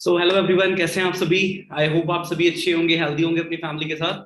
Hello everyone, कैसे हैं आप सभी। आई होप आप सभी अच्छे होंगे, हेल्दी होंगे अपनी फैमिली के साथ।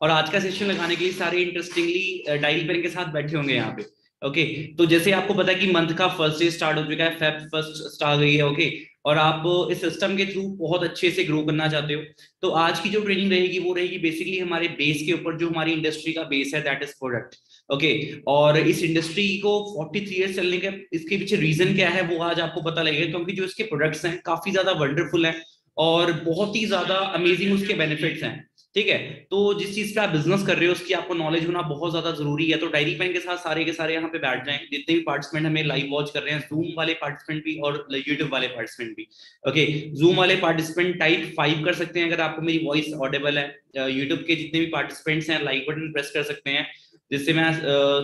और आज का सेशन लगाने के लिए सारे इंटरेस्टिंगली डायरी पेन के साथ बैठे होंगे यहाँ पे। ओके। तो जैसे आपको पता है कि मंथ का फर्स्ट डे स्टार्ट हो चुका है, फेब फर्स्ट स्टार्ट गई है। ओके। और आप इस सिस्टम के थ्रू बहुत अच्छे से ग्रो करना चाहते हो। तो आज की जो ट्रेनिंग रहेगी वो रहेगी बेसिकली हमारे बेस के ऊपर, जो हमारी इंडस्ट्री का बेस है, दैट इज प्रोडक्ट। ओके। और इस इंडस्ट्री को 43 ईयर्स चलने के इसके पीछे रीजन क्या है वो आज आपको पता लगेगा, क्योंकि जो इसके प्रोडक्ट्स हैं काफी ज्यादा वंडरफुल हैं और बहुत ही ज्यादा अमेजिंग उसके बेनिफिट्स हैं। ठीक है। तो जिस चीज पे आप बिजनेस कर रहे हो उसकी आपको नॉलेज होना बहुत ज्यादा जरूरी है। तो डायरी पेन के साथ सारे के सारे यहाँ पे बैठ जाएं, जितने भी पार्टिसिपेंट हमें लाइव वॉच कर रहे हैं, जूम वाले पार्टिसिपेंट भी और यूट्यूब वाले पार्टिसिपेंट भी। ओके। जूम वाले पार्टिसिपेंट टाइप 5 कर सकते हैं अगर आपको मेरी वॉइस ऑडिबल है। यूट्यूब के जितने भी पार्टिसिपेंट्स हैं लाइक बटन प्रेस कर सकते हैं, जिससे मैं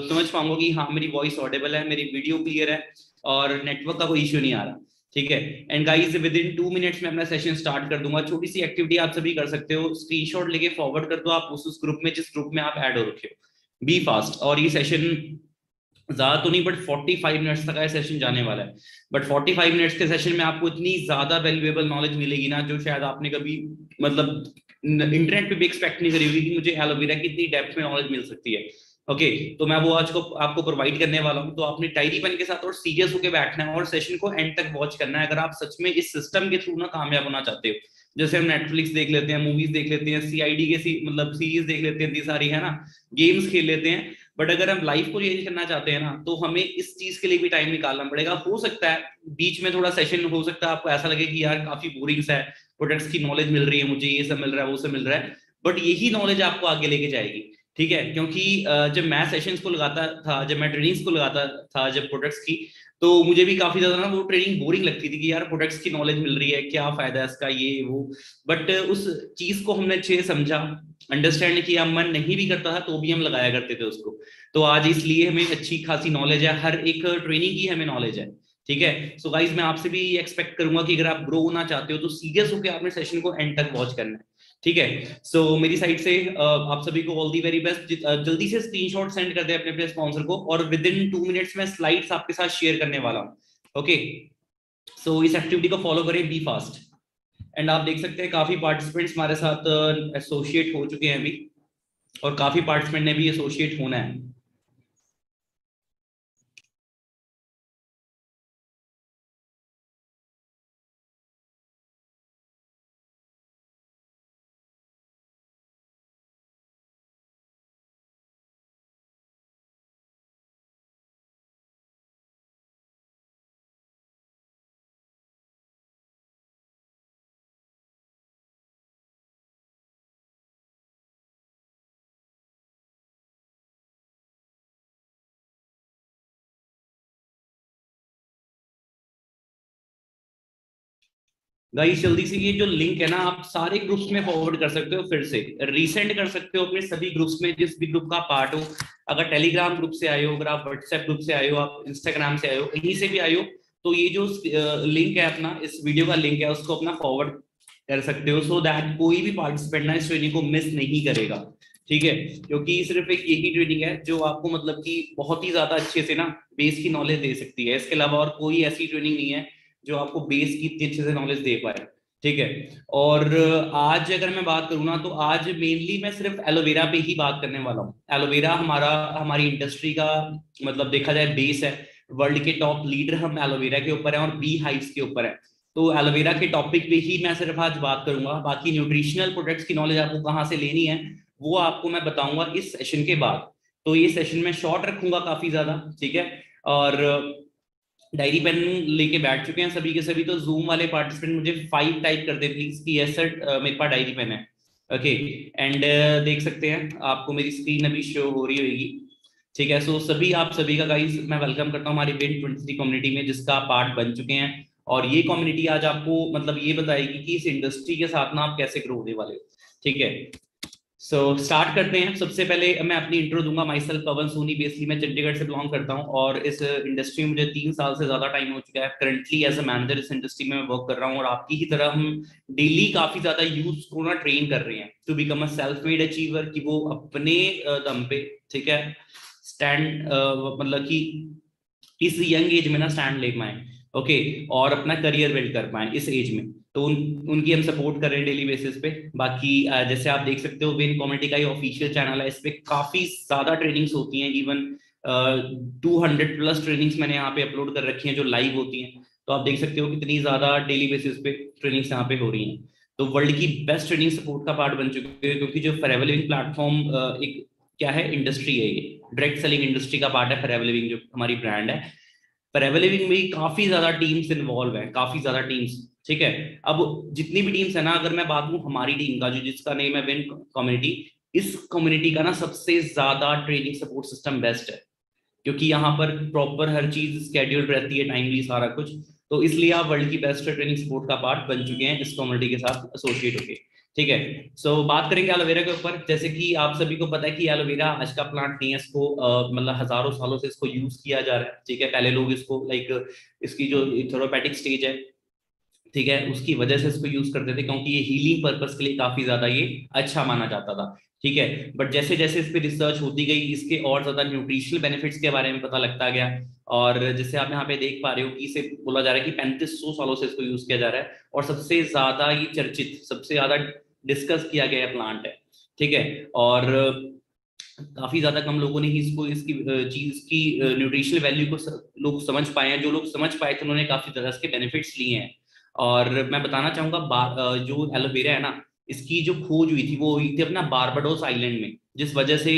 समझ पाऊंगा कि हाँ मेरी वॉइस ऑडिबल है, मेरी वीडियो क्लियर है और नेटवर्क का कोई इश्यू नहीं आ रहा। ठीक है। And guys, with in 2 minutes में अपना सेशन स्टार्ट कर दूंगा। छोटी सी एक्टिविटी आप सभी कर सकते हो, स्क्रीनशॉट लेके फॉरवर्ड कर दो आप उस ग्रुप में जिस ग्रुप में आप ऐड हो रखे हो। Be fast. और ये सेशन ज्यादा तो नहीं, बट 45 मिनट्स तक का सेशन जाने वाला है। बट 45 मिनट्स के सेशन में आपको इतनी ज्यादा वैल्यूएबल नॉलेज मिलेगी ना, जो शायद आपने कभी मतलब इंटरनेट पे भी एक्सपेक्ट नहीं करी होगी कि मुझे एलोवेरा की इतनी डेप्थ में नॉलेज मिल सकती है। ओके। तो मैं वो आज को आपको प्रोवाइड करने वाला हूँ। तो आपने डायरी पेन के साथ और सीरियस होकर बैठना है और सेशन को एंड तक वॉच करना है, अगर आप सच में इस सिस्टम के थ्रू ना कामयाब होना चाहते हो। जैसे हम नेटफ्लिक्स देख लेते हैं, मूवीज देख लेते हैं, सीआईडी के मतलब सीरीज देख लेते हैं, इतनी सारी है ना, गेम्स खेल लेते हैं। बट अगर हम लाइफ को चेंज करना चाहते हैं ना, तो हमें इस चीज के लिए भी टाइम निकालना पड़ेगा। हो सकता है बीच में थोड़ा सेशन हो सकता है आपको ऐसा लगे कि यार काफी बोरिंग सा है, प्रोडक्ट्स की नॉलेज मिल रही है मुझे, ये सब मिल रहा है वो सब मिल रहा है, बट यही नॉलेज आपको आगे लेके जाएगी। ठीक है। क्योंकि जब मैं सेशंस को लगाता था, जब मैं ट्रेनिंग्स को लगाता था, जब प्रोडक्ट्स की, तो मुझे भी काफी ज्यादा ना वो ट्रेनिंग बोरिंग लगती थी कि यार प्रोडक्ट्स की नॉलेज मिल रही है, क्या फायदा है इसका, ये वो। बट उस चीज को हमने अच्छे से समझा, अंडरस्टैंड किया, मन नहीं भी करता था तो भी हम लगाया करते थे उसको। तो आज इसलिए हमें अच्छी खासी नॉलेज है, हर एक ट्रेनिंग की हमें नॉलेज है। ठीक है। सो गाइज, मैं आपसे भी एक्सपेक्ट करूंगा कि अगर आप ग्रो होना चाहते हो तो सीरियस होकर आपने सेशन को एंड तक वॉच करना है। ठीक है। मेरी साइड से आप सभी को ऑल दी वेरी बेस्ट। जल्दी से स्क्रीनशॉट सेंड कर दे अपने अपने स्पॉन्सर को, और विद इन 2 मिनट्स में स्लाइड्स आपके साथ शेयर करने वाला हूँ। ओके। इस एक्टिविटी को फॉलो करें, बी फास्ट। एंड आप देख सकते हैं काफी पार्टिसिपेंट्स हमारे साथ एसोसिएट हो चुके हैं अभी, और काफी पार्टिसिपेंट ने भी एसोसिएट होना है। गाइस, जल्दी से ये जो लिंक है ना, आप सारे ग्रुप्स में फॉरवर्ड कर सकते हो, फिर से रीसेंड कर सकते हो अपने सभी ग्रुप्स में, जिस भी ग्रुप का पार्ट हो। अगर टेलीग्राम ग्रुप से आए हो, अगर आप व्हाट्सएप ग्रुप से आए हो, आप इंस्टाग्राम से आए हो, कहीं से भी आए हो, तो ये जो लिंक है अपना, इस वीडियो का लिंक है, उसको अपना फॉरवर्ड कर सकते हो, सो दैट कोई भी पार्टिसिपेंट ना इस ट्रेनिंग को मिस नहीं करेगा। ठीक है। क्योंकि सिर्फ एक यही ट्रेनिंग है जो आपको मतलब कि बहुत ही ज्यादा अच्छे से ना बेस की नॉलेज दे सकती है। इसके अलावा और कोई ऐसी ट्रेनिंग नहीं है जो आपको बेस की इतनी अच्छे से नॉलेज दे पाए। ठीक है। और आज अगर मैं बात करूँ ना, तो आज मेनली मैं सिर्फ एलोवेरा पे ही बात करने वाला हूँ। एलोवेरा हमारा हमारी इंडस्ट्री का मतलब देखा जाए बेस है। वर्ल्ड के टॉप लीडर हम एलोवेरा के ऊपर है और बी हाइव्स के ऊपर है। तो एलोवेरा के टॉपिक पे ही मैं सिर्फ आज बात करूंगा। बाकी न्यूट्रिशनल प्रोडक्ट्स की नॉलेज आपको कहाँ से लेनी है वो आपको मैं बताऊंगा इस सेशन के बाद। तो ये सेशन मैं शॉर्ट रखूंगा काफी ज्यादा। ठीक है। और डायरी पेन लेके बैठ चुके हैं सभी के सभी, तो जूम वाले पार्टिसिपेंट मुझे 5 टाइप कर दे प्लीज कि यस सर मेरे पास डायरी पेन है। ओके। एंड देख सकते हैं आपको मेरी स्क्रीन अभी शो हो रही होगी। ठीक है। सभी आप सभी का गाइस मैं वेलकम करता हूँ हमारी विन 23 कम्युनिटी में, जिसका आप पार्ट बन चुके हैं। और ये कम्युनिटी आज आपको मतलब ये बताएगी कि इस इंडस्ट्री के साथ ना आप कैसे ग्रो होने वाले हो। ठीक है। स्टार्ट करते हैं। सबसे पहले मैं अपनी इंट्रो दूंगा। Myself Pavan Soni, basically मैं चंडीगढ़ से बिलोंग करता हूं और इस इंडस्ट्री में मुझे 3 साल से ज्यादा टाइम हो चुका है। करंटली एज अ मैनेजर इस इंडस्ट्री में मैं वर्क कर रहा हूं, और आपकी ही तरह हम डेली काफी ज्यादा यूथ को ना ट्रेन कर रहे हैं to become a self made achiever, कि वो अपने दम पे, ठीक है, स्टैंड मतलब कि इस यंग एज में ना स्टैंड ले पाए। ओके। और अपना करियर बिल्ड कर पाए इस एज में। तो उनकी हम सपोर्ट कर रहे हैं डेली बेसिस पे। बाकी जैसे आप देख सकते हो विन कम्युनिटी का ये ऑफिशियल चैनल है, इस पे काफी ज्यादा ट्रेनिंग्स होती हैं, इवन 200 प्लस ट्रेनिंग्स मैंने यहाँ पे अपलोड कर रखी हैं जो लाइव होती हैं। तो आप देख सकते हो कितनी ज्यादा डेली बेसिस पे ट्रेनिंग्स यहाँ पे हो रही हैं। तो वर्ल्ड की बेस्ट ट्रेनिंग सपोर्ट का पार्ट बन चुके हैं, क्योंकि जो फॉरएवर लिविंग प्लेटफॉर्म एक क्या है, इंडस्ट्री है, ये डायरेक्ट सेलिंग इंडस्ट्री का पार्ट है फॉरएवर लिविंग जो हमारी ब्रांड है। फॉरएवर लिविंग में काफी ज्यादा टीम्स इन्वॉल्व है, काफी ज्यादा टीम्स। ठीक है, अब जितनी भी टीम्स है ना, अगर मैं बात करूं हमारी टीम का जो जिसका नेम है विन कम्युनिटी, इस कम्युनिटी का ना सबसे ज्यादा ट्रेनिंग सपोर्ट सिस्टम बेस्ट है, क्योंकि यहाँ पर प्रॉपर हर चीज स्केड्यूल्ड रहती है, टाइमली सारा कुछ। तो इसलिए आप वर्ल्ड की बेस्ट ट्रेनिंग सपोर्ट का पार्ट बन चुके हैं इस कम्युनिटी के साथ एसोसिएट होके। ठीक है, सो बात करेंगे एलोवेरा के ऊपर। जैसे कि आप सभी को पता है कि एलोवेरा आज का प्लांट नहीं है, इसको मतलब हजारों सालों से इसको यूज किया जा रहा है। ठीक है, पहले लोग इसको लाइक इसकी जो थेरापेटिक स्टेज है, ठीक है, उसकी वजह से इसको यूज करते थे, क्योंकि ये हीलिंग पर्पस के लिए काफी ज्यादा ये अच्छा माना जाता था। ठीक है, बट जैसे जैसे इस पे रिसर्च होती गई, इसके और ज्यादा न्यूट्रिशनल बेनिफिट्स के बारे में पता लगता गया। और जैसे आप यहाँ पे देख पा रहे हो कि इसे बोला जा रहा है कि 3500 सालों से इसको यूज किया जा रहा है, और सबसे ज्यादा ये चर्चित, सबसे ज्यादा डिस्कस किया गया प्लांट है। ठीक है, और काफी ज्यादा कम लोगों ने ही इसको इसकी चीज की न्यूट्रिशनल वैल्यू को लोग समझ पाए हैं। जो लोग समझ पाए थे उन्होंने काफी ज्यादा इसके बेनिफिट्स लिए हैं। और मैं बताना चाहूंगा जो एलोवेरा है ना, इसकी जो खोज हुई थी वो हुई थी अपना बारबाडोस आइलैंड में, जिस वजह से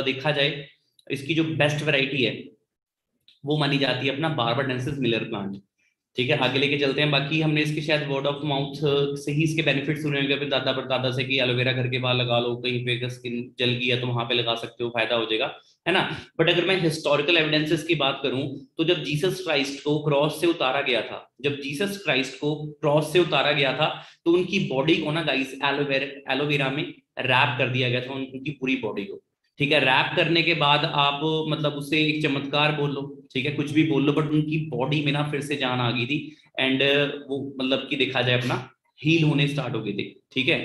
देखा जाए इसकी जो बेस्ट वैरायटी है वो मानी जाती है अपना बारबाडेंसिस मिलर प्लांट। ठीक है, आगे लेके चलते हैं। बाकी हमने इसके शायद वर्ड ऑफ माउथ से ही इसके बेनिफिट्स सुने होंगे अपने दादा परदादा से कि एलोवेरा घर के बाहर लगा लो, कहीं पे अगर स्किन जल गई है तो वहां पे लगा सकते हो, फायदा हो जाएगा, है ना। बट अगर मैं हिस्टोरिकल एविडेंसेस की बात करूं, तो जब जीसस क्राइस्ट को क्रॉस से उतारा गया था, जब जीसस क्राइस्ट को क्रॉस से उतारा गया था, तो उनकी बॉडी को ना गाइस एलोवेरा में रैप कर दिया गया था, उनकी पूरी बॉडी को। ठीक है, रैप करने के बाद आप मतलब उससे एक चमत्कार बोल लो, ठीक है, कुछ भी बोल लो, बट उनकी बॉडी में ना फिर से जान आ गई थी। एंड वो मतलब कि देखा जाए अपना हील होने स्टार्ट हो गए थे। ठीक है,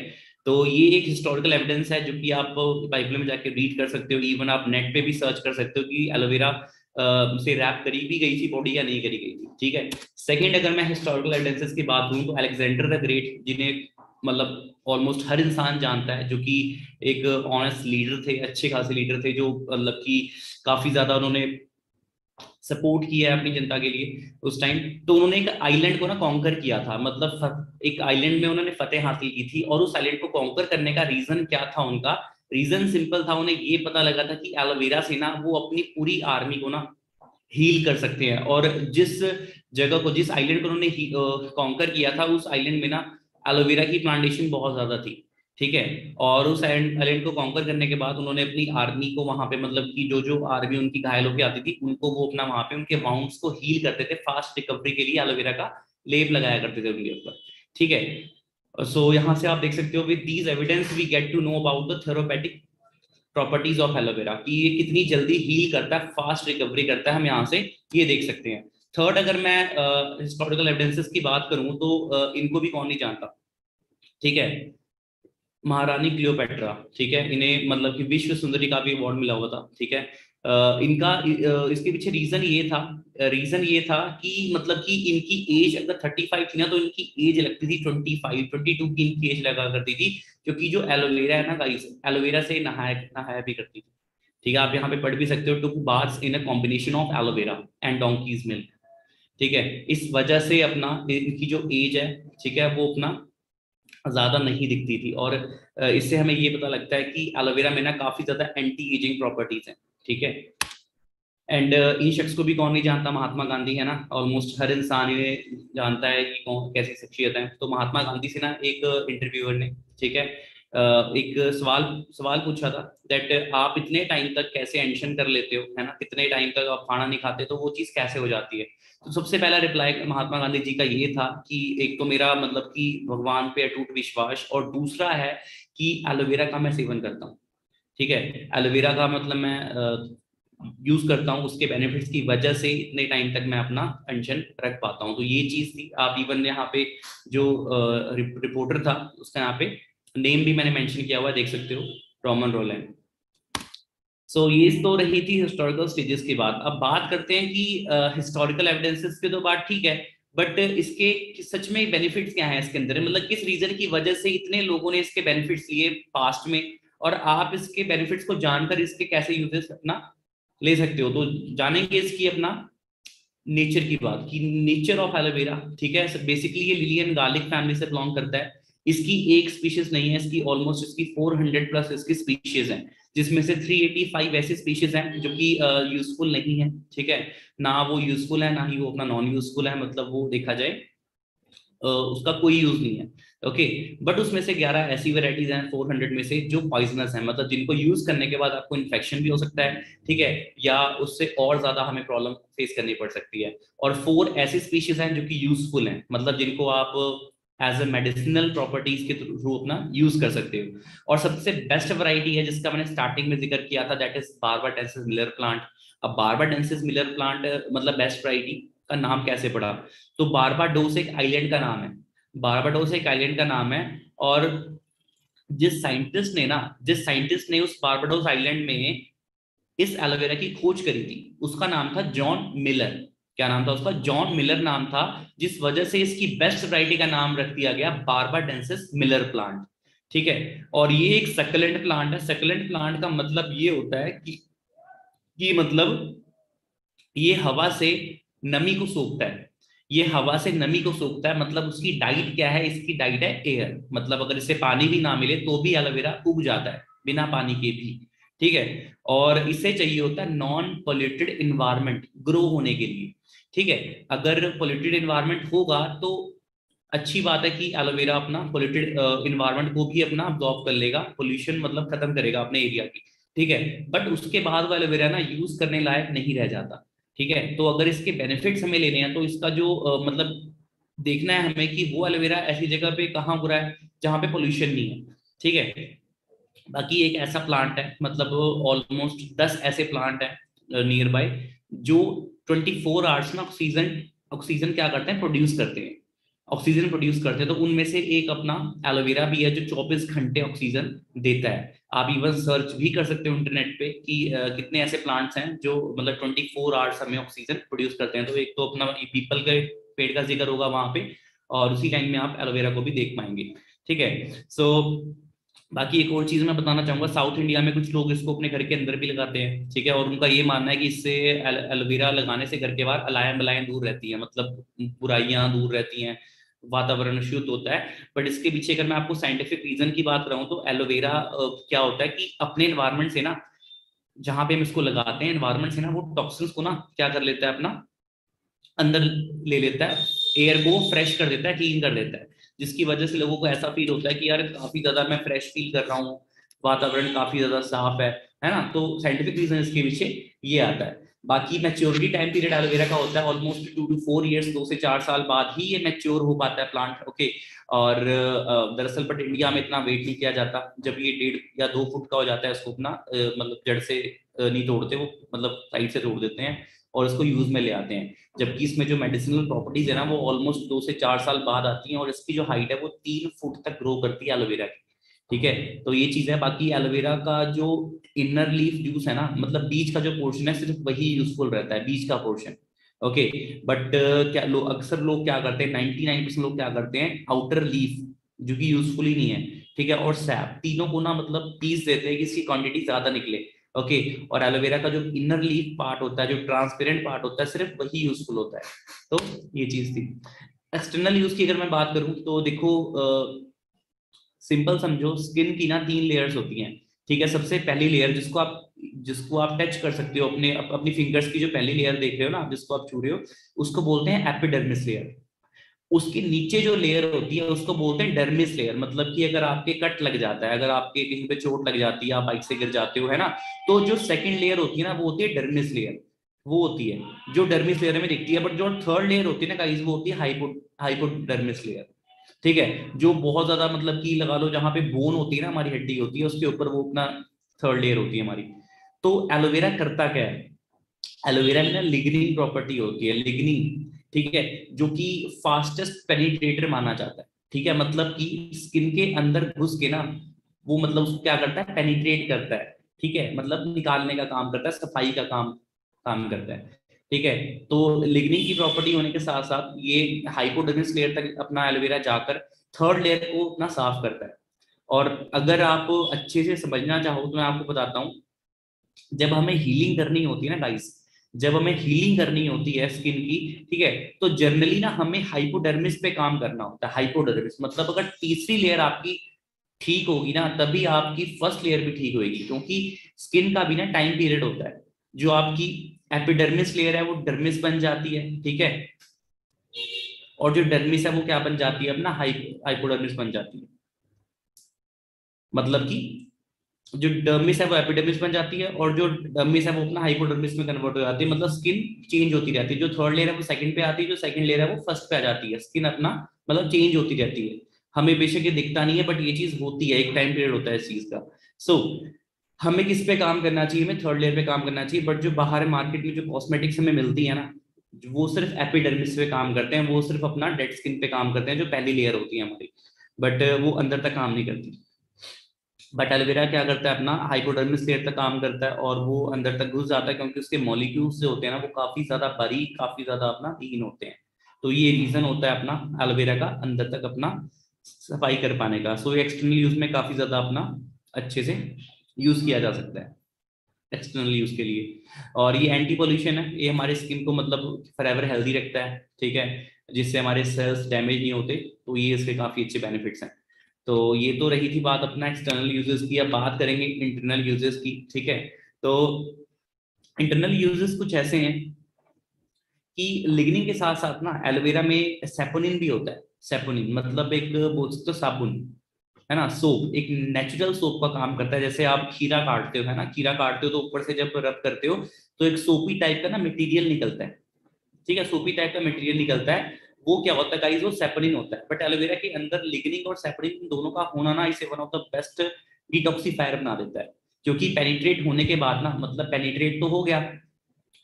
तो ये एक हिस्टोरिकल एविडेंस है जो कि आप बाइबल में जाके रीड कर सकते हो, इवन आप नेट पे भी सर्च कर सकते हो कि एलोवेरा से रैप करी भी गई थी बॉडी या नहीं करी गई थी। ठीक है, सेकंड अगर मैं हिस्टोरिकल एविडेंसेस की बात करूं, तो अलेक्जेंडर द ग्रेट, जिन्हें मतलब ऑलमोस्ट हर इंसान जानता है, जो कि एक ऑनेस्ट लीडर थे, अच्छे खासे लीडर थे, जो मतलब कि काफी ज्यादा उन्होंने सपोर्ट किया है अपनी जनता के लिए उस टाइम। तो उन्होंने एक आइलैंड को ना कॉन्कर किया था, मतलब एक आइलैंड में उन्होंने फतेह हासिल की थी। और उस आइलैंड को कॉन्कर करने का रीजन क्या था उनका? रीजन सिंपल था, उन्हें ये पता लगा था कि एलोवेरा से ना वो अपनी पूरी आर्मी को ना हील कर सकते हैं। और जिस जगह को, जिस आइलैंड को उन्होंने कॉन्कर किया था, उस आइलैंड में ना एलोवेरा की प्लांटेशन बहुत ज्यादा थी। ठीक है, और उस आइलैंड को कॉन्कर करने के बाद उन्होंने अपनी आर्मी को वहां पे, मतलब कि जो जो आर्मी उनकी घायल होकर आती थी उनको वो अपना वहां पे उनके वाउंड्स को हील करते थे, फास्ट रिकवरी के लिए एलोवेरा का लेप लगाया करते थे उनके ऊपर। ठीक है, सो यहाँ से आप देख सकते हो, with these evidence we get to know about the therapeutic properties of aloe vera, कि ये कितनी जल्दी हील करता है, फास्ट रिकवरी करता है, हम यहाँ से ये देख सकते हैं। थर्ड, अगर मैं हिस्टोरिकल एविडेंसेस की बात करूं, तो इनको भी कौन नहीं जानता। ठीक है, महारानी क्लियोपेट्रा। ठीक है, इन्हें मतलब कि विश्व सुंदरी का भी अवार्ड मिला हुआ था। ठीक है, इसके पीछे रीजन ये था कि मतलब कि इनकी एज अगर 35 थी ना, तो इनकी एज लगती थी 22 की इनकी एज लगा करती थी, क्योंकि जो एलोवेरा है ना गाइस, एलोवेरा से नहाया नहाया भी करती थी। ठीक है, आप यहाँ पे पढ़ भी सकते हो, two baths in a combination of aloe vera and donkey's milk. ठीक है, इस वजह से अपना इनकी जो एज है, ठीक है, वो अपना ज्यादा नहीं दिखती थी। और इससे हमें ये पता लगता है कि एलोवेरा में ना काफी ज्यादा एंटी एजिंग प्रॉपर्टीज हैं। ठीक है, एंड इन शख्स को भी कौन नहीं जानता, महात्मा गांधी, है ना। ऑलमोस्ट हर इंसान इन्हें जानता है कि कौन कैसी शख्सियत है। तो महात्मा गांधी से ना एक इंटरव्यूअर ने, ठीक है, एक सवाल सवाल पूछा था, दैट आप इतने टाइम तक कैसे एंशन कर लेते हो, है ना, कितने टाइम तक आप खाना नहीं खाते, तो वो चीज़ कैसे हो जाती है। तो सबसे पहला रिप्लाई महात्मा गांधी जी का ये था कि एक तो मेरा मतलब कि भगवान पे अटूट विश्वास, और दूसरा है कि एलोवेरा का मैं सेवन करता हूँ। ठीक है, एलोवेरा का मतलब मैं यूज करता हूँ, उसके बेनिफिट्स की वजह से इतने टाइम तक मैं अपना पेंशन रख पाता हूँ। तो ये चीज थी। आप इवन यहाँ पे जो रिपोर्टर था उसका यहाँ पे नेम भी मैंने मेंशन किया हुआ है, देख सकते हो, रॉमन रोलैंड। सो ये तो रही थी हिस्टोरिकल स्टेजेस की बात। अब बात करते हैं कि हिस्टोरिकल एविडेंसेस की तो बात ठीक है, बट इसके सच में बेनिफिट्स क्या हैं इसके अंदर, मतलब किस रीजन की वजह से इतने लोगों ने इसके बेनिफिट्स लिए पास्ट में, और आप इसके बेनिफिट्स को जानकर इसके कैसे यूजेस अपना ले सकते हो। तो जानेंगे इसकी अपना नेचर की बात की, नेचर ऑफ एलोवेरा। ठीक है, बेसिकली ये लिलियन गार्लिक फैमिली से बिलोंग करता है। इसकी एक स्पीशीज नहीं है, इसकी ऑलमोस्ट इसकी 400 प्लस इसकी स्पीशीज हैं, जिसमें से 385 ऐसी स्पीशीज हैं जो कि यूजफुल नहीं है। ठीक है, ना वो यूजफुल है ना ही वो अपना नॉन यूजफुल है, मतलब वो देखा जाए उसका कोई यूज नहीं है। ओके, बट उसमें से 11 ऐसी वेराइटीज हैं 400 में से जो पॉइजनस हैं, मतलब जिनको यूज करने के बाद आपको इन्फेक्शन भी हो सकता है। ठीक है, या उससे और ज्यादा हमें प्रॉब्लम फेस करनी पड़ सकती है। और 4 ऐसी स्पीशीज हैं जो कि यूजफुल हैं, मतलब जिनको आप एज ए मेडिसिनल प्रॉपर्टीज के थ्रू अपना यूज कर सकते हो। और सबसे बेस्ट वैरायटी है जिसका मैंने स्टार्टिंग में जिक्र किया था, that is barbadensis Miller plant. अब बारबाडेंसिस मिलर प्लांट मतलब बेस्ट वैरायटी का नाम कैसे पड़ा? तो बारबाडोस एक आइलैंड का नाम है, बारबाडोस एक आइलैंड का नाम है। और जिस साइंटिस्ट ने उस बारबाडोस आइलैंड में इस एलोवेरा की खोज करी थी, उसका नाम था जॉन मिलर। क्या नाम था उसका? जॉन मिलर नाम था, जिस वजह से इसकी बेस्ट वैरायटी का नाम रख दिया गया बारबाडेंसिस मिलर प्लांट। ठीक है, और ये एक सक्लेंट प्लांट है। सक्लेंट प्लांट का मतलब ये होता है कि मतलब ये हवा से नमी को सोखता है। ये हवा से नमी को सोखता है, मतलब उसकी डाइट क्या है? इसकी डाइट है एयर, मतलब अगर इसे पानी भी ना मिले तो भी एलोवेरा उग जाता है बिना पानी के भी। ठीक है, और इसे चाहिए होता है नॉन पोल्यूटेड इन्वायरमेंट ग्रो होने के लिए। ठीक है, अगर पोल्यूटेड इन्वायरमेंट होगा तो अच्छी बात है कि एलोवेरा अपना पोल्यूटेड इन्वायरमेंट को भी अपना अब्जॉर्ब कर लेगा, पोल्यूशन मतलब खत्म करेगा अपने एरिया की। ठीक है, बट उसके बाद वो एलोवेरा ना यूज करने लायक नहीं रह जाता। ठीक है, तो अगर इसके बेनिफिट्स हमें लेने हैं तो इसका जो मतलब देखना है हमें कि वो एलोवेरा ऐसी जगह पे कहाँ हो रहा है जहाँ पे पोल्यूशन नहीं है। ठीक है, बाकी एक ऐसा प्लांट है, मतलब ऑलमोस्ट 10 ऐसे प्लांट है नियर बाय, जो 24 आवर्स में ऑक्सीजन ऑक्सीजन क्या करते हैं? प्रोड्यूस करते हैं, ऑक्सीजन प्रोड्यूस करते हैं। तो उनमें से एक अपना एलोवेरा भी है जो 24 घंटे ऑक्सीजन देता है। आप इवन सर्च भी कर सकते हो इंटरनेट पे कि कितने ऐसे प्लांट्स हैं जो मतलब 24 आवर्स हमें ऑक्सीजन प्रोड्यूस करते हैं। तो एक तो अपना पीपल के पेड़ का जिक्र होगा वहां पे, और उसी टाइम में आप एलोवेरा को भी देख पाएंगे। ठीक है, सो बाकी एक और चीज मैं बताना चाहूंगा, साउथ इंडिया में कुछ लोग इसको अपने घर के अंदर भी लगाते हैं। ठीक है, और उनका ये मानना है कि इससे एलोवेरा लगाने से घर के बाहर अलायन बलायन दूर रहती है, मतलब बुराइयां दूर रहती हैं, वातावरण शुद्ध होता है। बट इसके पीछे अगर मैं आपको साइंटिफिक रीजन की बात करूं तो एलोवेरा क्या होता है कि अपने एनवायरमेंट से ना, जहां पे हम इसको लगाते हैं एनवायरमेंट से ना, वो टॉक्सिन्स को ना क्या कर लेता है? अपना अंदर ले लेता है, एयर को फ्रेश कर देता है, क्लीन कर देता है, जिसकी वजह से लोगों को ऐसा फील होता है कि यार काफी ज्यादा मैं फ्रेश फील कर रहा हूँ, वातावरण काफी ज्यादा साफ है ना। तो साइंटिफिक रीजन इसके पीछे ये आता है। बाकी मैच्योरिटी टाइम पीरियड एलोवेरा का होता है ऑलमोस्ट 2 to 4 years, 2 से 4 साल बाद ही ये मैच्योर हो पाता है प्लांट। ओके, और दरअसल बट इंडिया में इतना वेट नहीं किया जाता, जब ये 1.5 या 2 फुट का हो जाता है उसको अपना मतलब जड़ से नहीं तोड़ते वो, मतलब साइड से तोड़ देते हैं और इसको यूज में ले आते हैं। जबकि इसमें जो मेडिसिनल प्रॉपर्टीज है ना वो ऑलमोस्ट 2 से 4 साल बाद आती हैं, और इसकी जो हाइट है वो 3 फुट तक ग्रो करती है एलोवेरा की। ठीक है, तो ये चीज है। बाकी एलोवेरा का जो इनर लीफ जूस है ना, मतलब बीज का जो पोर्शन है सिर्फ वही यूजफुल रहता है, बीज का पोर्शन। ओके, बट क्या लोग अक्सर लोग क्या करते हैं, 99% लोग क्या करते हैं, आउटर लीफ जो कि यूजफुल ही नहीं है, ठीक है, और सैप, तीनों को ना मतलब पीस देते हैं कि इसकी क्वांटिटी ज्यादा निकले। ओके, और एलोवेरा का जो इनर लीफ पार्ट होता है, जो ट्रांसपेरेंट पार्ट होता है, सिर्फ वही यूजफुल होता है। तो ये चीज थी। एक्सटर्नल यूज की अगर मैं बात करूं तो देखो, सिंपल समझो, स्किन की ना 3 लेयर्स होती हैं। ठीक है, सबसे पहली लेयर जिसको आप टच कर सकते हो अपनी फिंगर्स की, जो पहली लेयर देख रहे हो ना, जिसको आप छू रहे हो, उसको बोलते हैं एपिडर्मिस लेयर। उसके नीचे जो लेयर होती है उसको बोलते हैं डर्मिस लेयर, मतलब कि अगर आपके कट लग जाता है, अगर आपके कहीं पे चोट लग जाती है, आप बाइक से गिर जाते हो, है ना, तो जो सेकंड लेयर होती है ना वो होती है डर्मिस लेयर, वो होती है जो डर्मिस लेयर में दिखती है। बट जो थर्ड लेयर होती है ना गाइस, वो होती है हाइपोडर्मिस लेयर। ठीक है, जो बहुत ज्यादा मतलब कि लगा लो जहां पे बोन होती है ना, हमारी हड्डी होती है, उसके ऊपर वो अपना थर्ड लेयर होती है हमारी। तो एलोवेरा करता क्या है? एलोवेरा में ना लिग्निन प्रॉपर्टी होती है, लिग्निन। ठीक है, जो कि फास्टेस्ट पेनिट्रेटर माना जाता है। ठीक है, मतलब कि स्किन के अंदर घुस के ना वो मतलब उसको क्या करता है, पेनिट्रेट करता है। ठीक है, मतलब निकालने का काम करता है, सफाई का काम काम करता है। ठीक है, तो लिग्निन की प्रॉपर्टी होने के साथ साथ ये हाइपोडर्मिस लेयर तक अपना एलोवेरा जाकर थर्ड लेयर को अपना साफ करता है। और अगर आप अच्छे से समझना चाहो तो मैं आपको बताता हूँ, जब हमें हीलिंग करनी होती है ना गाइस, जब हमें हीलिंग करनी होती है स्किन की, ठीक है, तो जनरली ना हमें हाइपोडर्मिस पे काम करना होता है। हाइपोडर्मिस मतलब अगर तीसरी लेयर आपकी ठीक होगी ना, तभी आपकी फर्स्ट लेयर भी ठीक होगी, क्योंकि स्किन का भी ना टाइम पीरियड होता है। जो आपकी एपिडर्मिस लेयर है वो डर्मिस बन जाती है, ठीक है, और जो डर्मिस है वो क्या बन जाती है अपना हाइपोडर्मिस बन जाती है। मतलब कि जो डर्मिस है वो एपिडर्मिस बन जाती है, और जो डर्मिस है वो अपना हाइपोडर्मिस में कन्वर्ट हो जाती है। मतलब स्किन चेंज होती रहती है, जो थर्ड लेयर है वो सेकंड पे आती है, जो सेकंड लेयर है वो फर्स्ट पे आ जाती है। स्किन अपना मतलब चेंज होती रहती है। हमें बेशक ये दिखता नहीं है, बट ये चीज होती है, एक टाइम पीरियड होता है इस चीज का। सो हमें किस पे काम करना चाहिए, हमें थर्ड लेयर पे काम करना चाहिए। बट जो बाहर मार्केट में जो कॉस्मेटिक्स हमें मिलती है ना, वो सिर्फ एपिडर्मिस पे काम करते हैं, वो सिर्फ अपना डेड स्किन पे काम करते हैं, जो पहली लेयर होती है हमारी, बट वो अंदर तक काम नहीं करती। बट एलोवेरा क्या करता है, अपना हाइपोडर्मिस लेयर तक काम करता है और वो अंदर तक घुस जाता है, क्योंकि उसके मॉलिक्यूल्स जो होते हैं ना वो काफी ज्यादा बारीक, काफी ज्यादा अपना लीन होते हैं। तो ये रीजन होता है अपना एलोवेरा का अंदर तक अपना सफाई कर पाने का। सो एक्सटर्नल यूज में काफी ज्यादा अपना अच्छे से यूज किया जा सकता है एक्सटर्नल यूज के लिए। और ये एंटी पोल्यूशन है, ये हमारे स्किन को मतलब फॉरएवर हेल्दी रखता है, ठीक है, जिससे हमारे सेल्स डैमेज नहीं होते। तो ये इसके काफी अच्छे बेनिफिट्स हैं। तो ये तो रही थी बात अपना एक्सटर्नल यूजेस की। अब बात करेंगे इंटरनल यूजेस की, ठीक है। तो इंटरनल यूजेस कुछ ऐसे हैं कि लिग्निन के साथ साथ ना एलोवेरा में सेपोनिन भी होता है। सेपोनिन मतलब एक बोल सकते हो साबुन, है ना, सोप, एक नेचुरल सोप का काम करता है। जैसे आप खीरा काटते हो, है ना, खीरा काटते हो तो ऊपर से जब रब करते हो तो एक सोपी टाइप का ना मटेरियल निकलता है, ठीक है, सोपी टाइप का मटेरियल निकलता है। वो क्या होता है गाइस, वो सेपनिन होता है। बट एलोवेरा के अंदर लिग्निन और सेपनिन दोनों का होना ना इसे one of the best detoxifier बना देता है। क्योंकि पेनिट्रेट होने के बाद ना, मतलब पेनिट्रेट तो हो गया,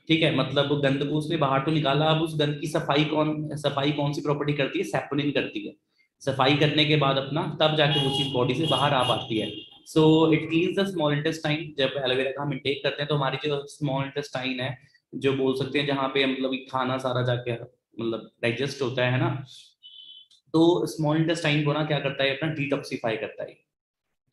ठीक है, मतलब गंद को उसने बाहर तो निकाला, अब उस गंद की सफाई कौन सी प्रॉपर्टी करती है, सेपोनिन करती है। सफाई करने के बाद अपना तब जाके वो चीज बॉडी से बाहर आ पाती है। So it cleans the small intestine. जब एलोवेरा का हम इंटेक करते हैं तो हमारी जो स्मॉल इंटेस्टाइन है, जो बोल सकते हैं जहाँ पे मतलब खाना सारा जाके मतलब डाइजेस्ट होता है ना, तो स्मॉल इंटेस्टाइन को ना क्या करता है, अपना डिटॉक्सिफाई करता है।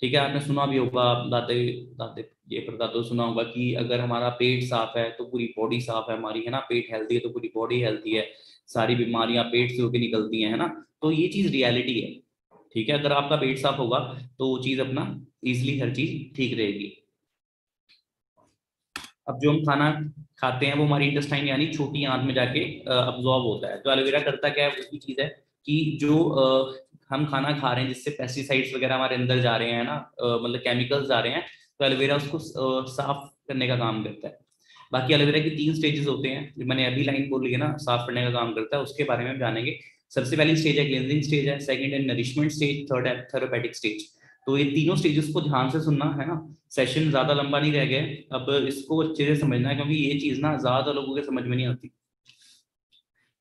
ठीक है, आपने सुना भी होगा, दादे दादे ये परदादो सुना होगा कि अगर हमारा पेट साफ है तो पूरी बॉडी साफ है हमारी, है ना, पेट हेल्दी है तो पूरी बॉडी हेल्दी है, सारी बीमारियां पेट से होकर निकलती हैं, है ना। तो ये चीज रियलिटी है, ठीक है। अगर आपका पेट साफ होगा तो वो चीज अपना इजिली हर चीज ठीक रहेगी। अब जो हम खाना खाते हैं वो हमारी इंटेस्टाइन यानी छोटी आंत में जाके अब्जॉर्ब होता है। तो एलोवेरा करता क्या है, उसकी चीज है कि जो हम खाना खा रहे हैं जिससे पेस्टिसाइड्स वगैरह हमारे अंदर जा रहे हैं ना, मतलब केमिकल्स जा रहे हैं, तो एलोवेरा उसको साफ करने का काम करता है। बाकी एलोवेरा के 3 स्टेजेस होते हैं, जो मैंने अभी लाइन बोल ली है ना, साफ करने का काम करता है, उसके बारे में हम जानेंगे। सबसे पहली स्टेज है क्लींजिंग स्टेज है, सेकंड है नरिशमेंट स्टेज, थर्ड है थेरेपेटिक स्टेज। तो ये तीनों स्टेजेस को ध्यान से सुनना, है ना। सेशन ज्यादा लंबा नहीं रह गया है, अब इसको अच्छे से समझना है, क्योंकि ये चीज ना ज्यादा लोगों के समझ में नहीं आती,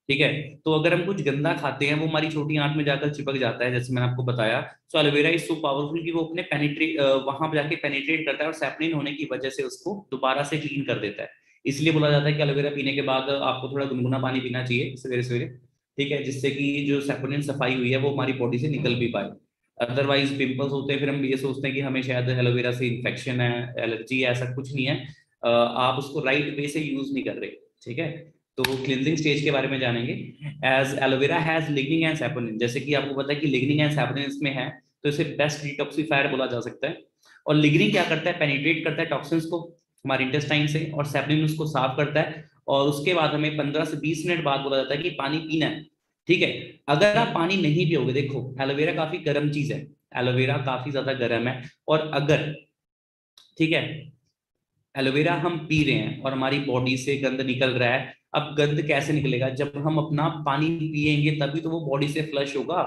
ठीक है। तो अगर हम कुछ गंदा खाते हैं वो हमारी छोटी आंत में जाकर चिपक जाता है, जैसे मैंने आपको बताया। सो एलोवेरा इज सो पावरफुल कि वो अपने पेनिट्रेट वहां पर जाके पेनिट्रेट करता है, और सैपनिन होने की वजह से उसको दोबारा से क्लीन कर देता है। इसलिए बोला जाता है कि एलोवेरा पीने के बाद आपको थोड़ा गुनगुना पानी पीना चाहिए सवेरे सवेरे, ठीक है, जिससे कि जो सैपोनिन सफाई हुई है वो हमारी बॉडी से निकल भी पाए। अदरवाइज पिंपल्स होते हैं, फिर हम ये सोचते हैं कि हमें शायद एलोवेरा से इन्फेक्शन है, एलर्जी है, ऐसा कुछ नहीं है। आप उसको राइट वे से यूज नहीं कर रहे, ठीक है। तो क्लिनजिंग स्टेज के बारे में जानेंगे। As aloe vera has lignin and saponin, जैसे कि आपको पता है कि लिग्निन एंड सैपोनिन इसमें है, तो इसे बेस्ट डिटॉक्सिफायर बोला जा सकता है। और लिग्निन क्या करता है, पेनिट्रेट करता है टॉक्सिन्स को हमारे इंटेस्टाइन से, और सैपोनिन उसको साफ करता है। और उसके बाद हमें 15 से 20 मिनट बाद बोला जाता है कि पानी पीना है, ठीक है। अगर आप पानी नहीं पियोगे, देखो एलोवेरा काफी गर्म चीज है, एलोवेरा काफी ज्यादा गर्म है, और अगर, ठीक है, एलोवेरा हम पी रहे हैं और हमारी बॉडी से गंद निकल रहा है, अब गंद कैसे निकलेगा, जब हम अपना पानी पिएंगे तभी तो वो बॉडी से फ्लश होगा,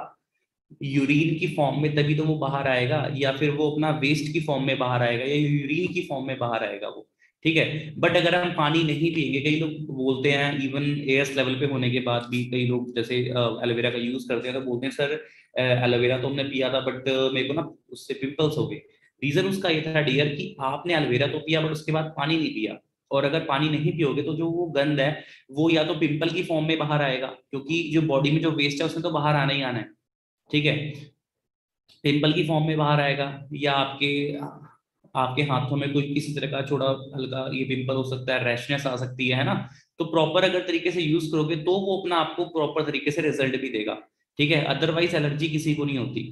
यूरिन की फॉर्म में तभी तो वो बाहर आएगा, या फिर वो अपना वेस्ट की फॉर्म में बाहर आएगा, या यूरिन की फॉर्म में बाहर आएगा वो, ठीक है। बट अगर हम पानी नहीं पिएंगे, कई लोग बोलते हैं, इवन एएस लेवल पे होने के बाद भी कई लोग जैसे एलोवेरा का यूज करते हैं तो बोलते हैं सर एलोवेरा तो हमने पिया था बट मेरे को ना उससे पिंपल्स हो गए। रीजन उसका ये था डियर कि आपने एलोवेरा तो पिया बट उसके बाद पानी नहीं पिया, और अगर पानी नहीं पियोगे तो जो वो गंद है वो या तो पिंपल की फॉर्म में बाहर आएगा, क्योंकि जो बॉडी में जो वेस्ट है उसने तो बाहर आना ही आना है, ठीक है, पिंपल की फॉर्म में बाहर आएगा, या आपके आपके हाथों में कोई किसी तरह का छोटा हल्का ये पिंपल हो सकता है, रैशनेस आ सकती है ना। तो प्रॉपर अगर तरीके से यूज करोगे तो वो अपना आपको प्रॉपर तरीके से रिजल्ट भी देगा, ठीक है। अदरवाइज एलर्जी किसी को नहीं होती,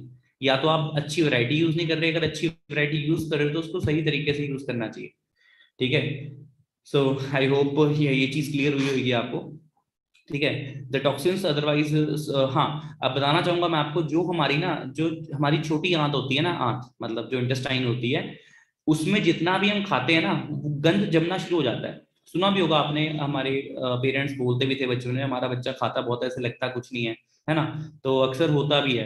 या तो आप अच्छी वैरायटी यूज नहीं कर रहे, अगर अच्छी वैरायटी यूज कर रहे हो तो उसको सही तरीके से यूज करना चाहिए, ठीक है। सो आई होप ये चीज क्लियर हुई होगी आपको, ठीक है। द टॉक्सिन्स अदरवाइज, हाँ, अब बताना चाहूंगा मैं आपको, जो हमारी ना जो हमारी छोटी आंत होती है ना, आंत मतलब जो इंटेस्टाइन होती है, उसमें जितना भी हम खाते हैं ना वो गंद जमना शुरू हो जाता है। सुना भी होगा आपने, हमारे पेरेंट्स बोलते भी थे बच्चों ने, हमारा बच्चा खाता बहुत है, ऐसे लगता कुछ नहीं है ना। तो अक्सर होता भी है,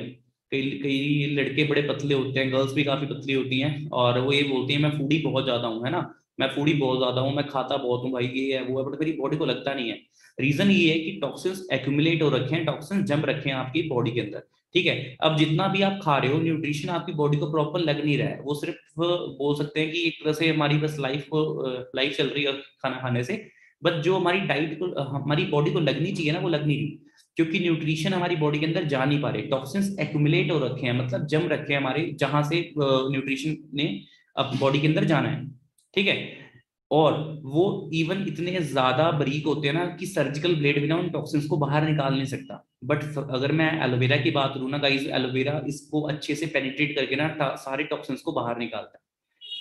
कई कई लड़के बड़े पतले होते हैं, गर्ल्स भी काफी पतली होती हैं, और वो ये बोलती हैं मैं फूडी बहुत ज्यादा हूँ, है ना, मैं फूडी बहुत ज्यादा हूँ, मैं खाता बहुत हूँ भाई, ये है वो है, बट मेरी बॉडी को लगता नहीं है। रीजन ये है कि टॉक्सिन्स एक्यूमुलेट हो रखे हैं, टॉक्सिन्स जम रखे हैं आपकी बॉडी के अंदर, ठीक है। अब जितना भी आप खा रहे हो न्यूट्रिशन आपकी बॉडी को प्रॉपर लग नहीं रहा है, वो सिर्फ बोल सकते हैं कि एक तरह से हमारी बस लाइफ चल रही है खाना खाने से, बट जो हमारी डाइट को हमारी बॉडी को लगनी चाहिए ना वो लग नहीं रही, क्योंकि न्यूट्रिशन हमारी बॉडी के अंदर जा नहीं पा रहे, टॉक्सिन्स एक्यूमुलेट हो रखे हैं, मतलब जम रखे हैं हमारे, जहां से न्यूट्रिशन ने अब बॉडी के अंदर जाना है, ठीक है। और वो इवन इतने ज्यादा बारीक होते हैं ना कि सर्जिकल ब्लेड भी ना उन टॉक्सिन्स को बाहर निकाल नहीं सकता। बट अगर मैं एलोवेरा की बात करूँ ना गाइस, एलोवेरा इसको अच्छे से पेनिट्रेट करके ना सारे टॉक्सिन्स को बाहर निकालता है,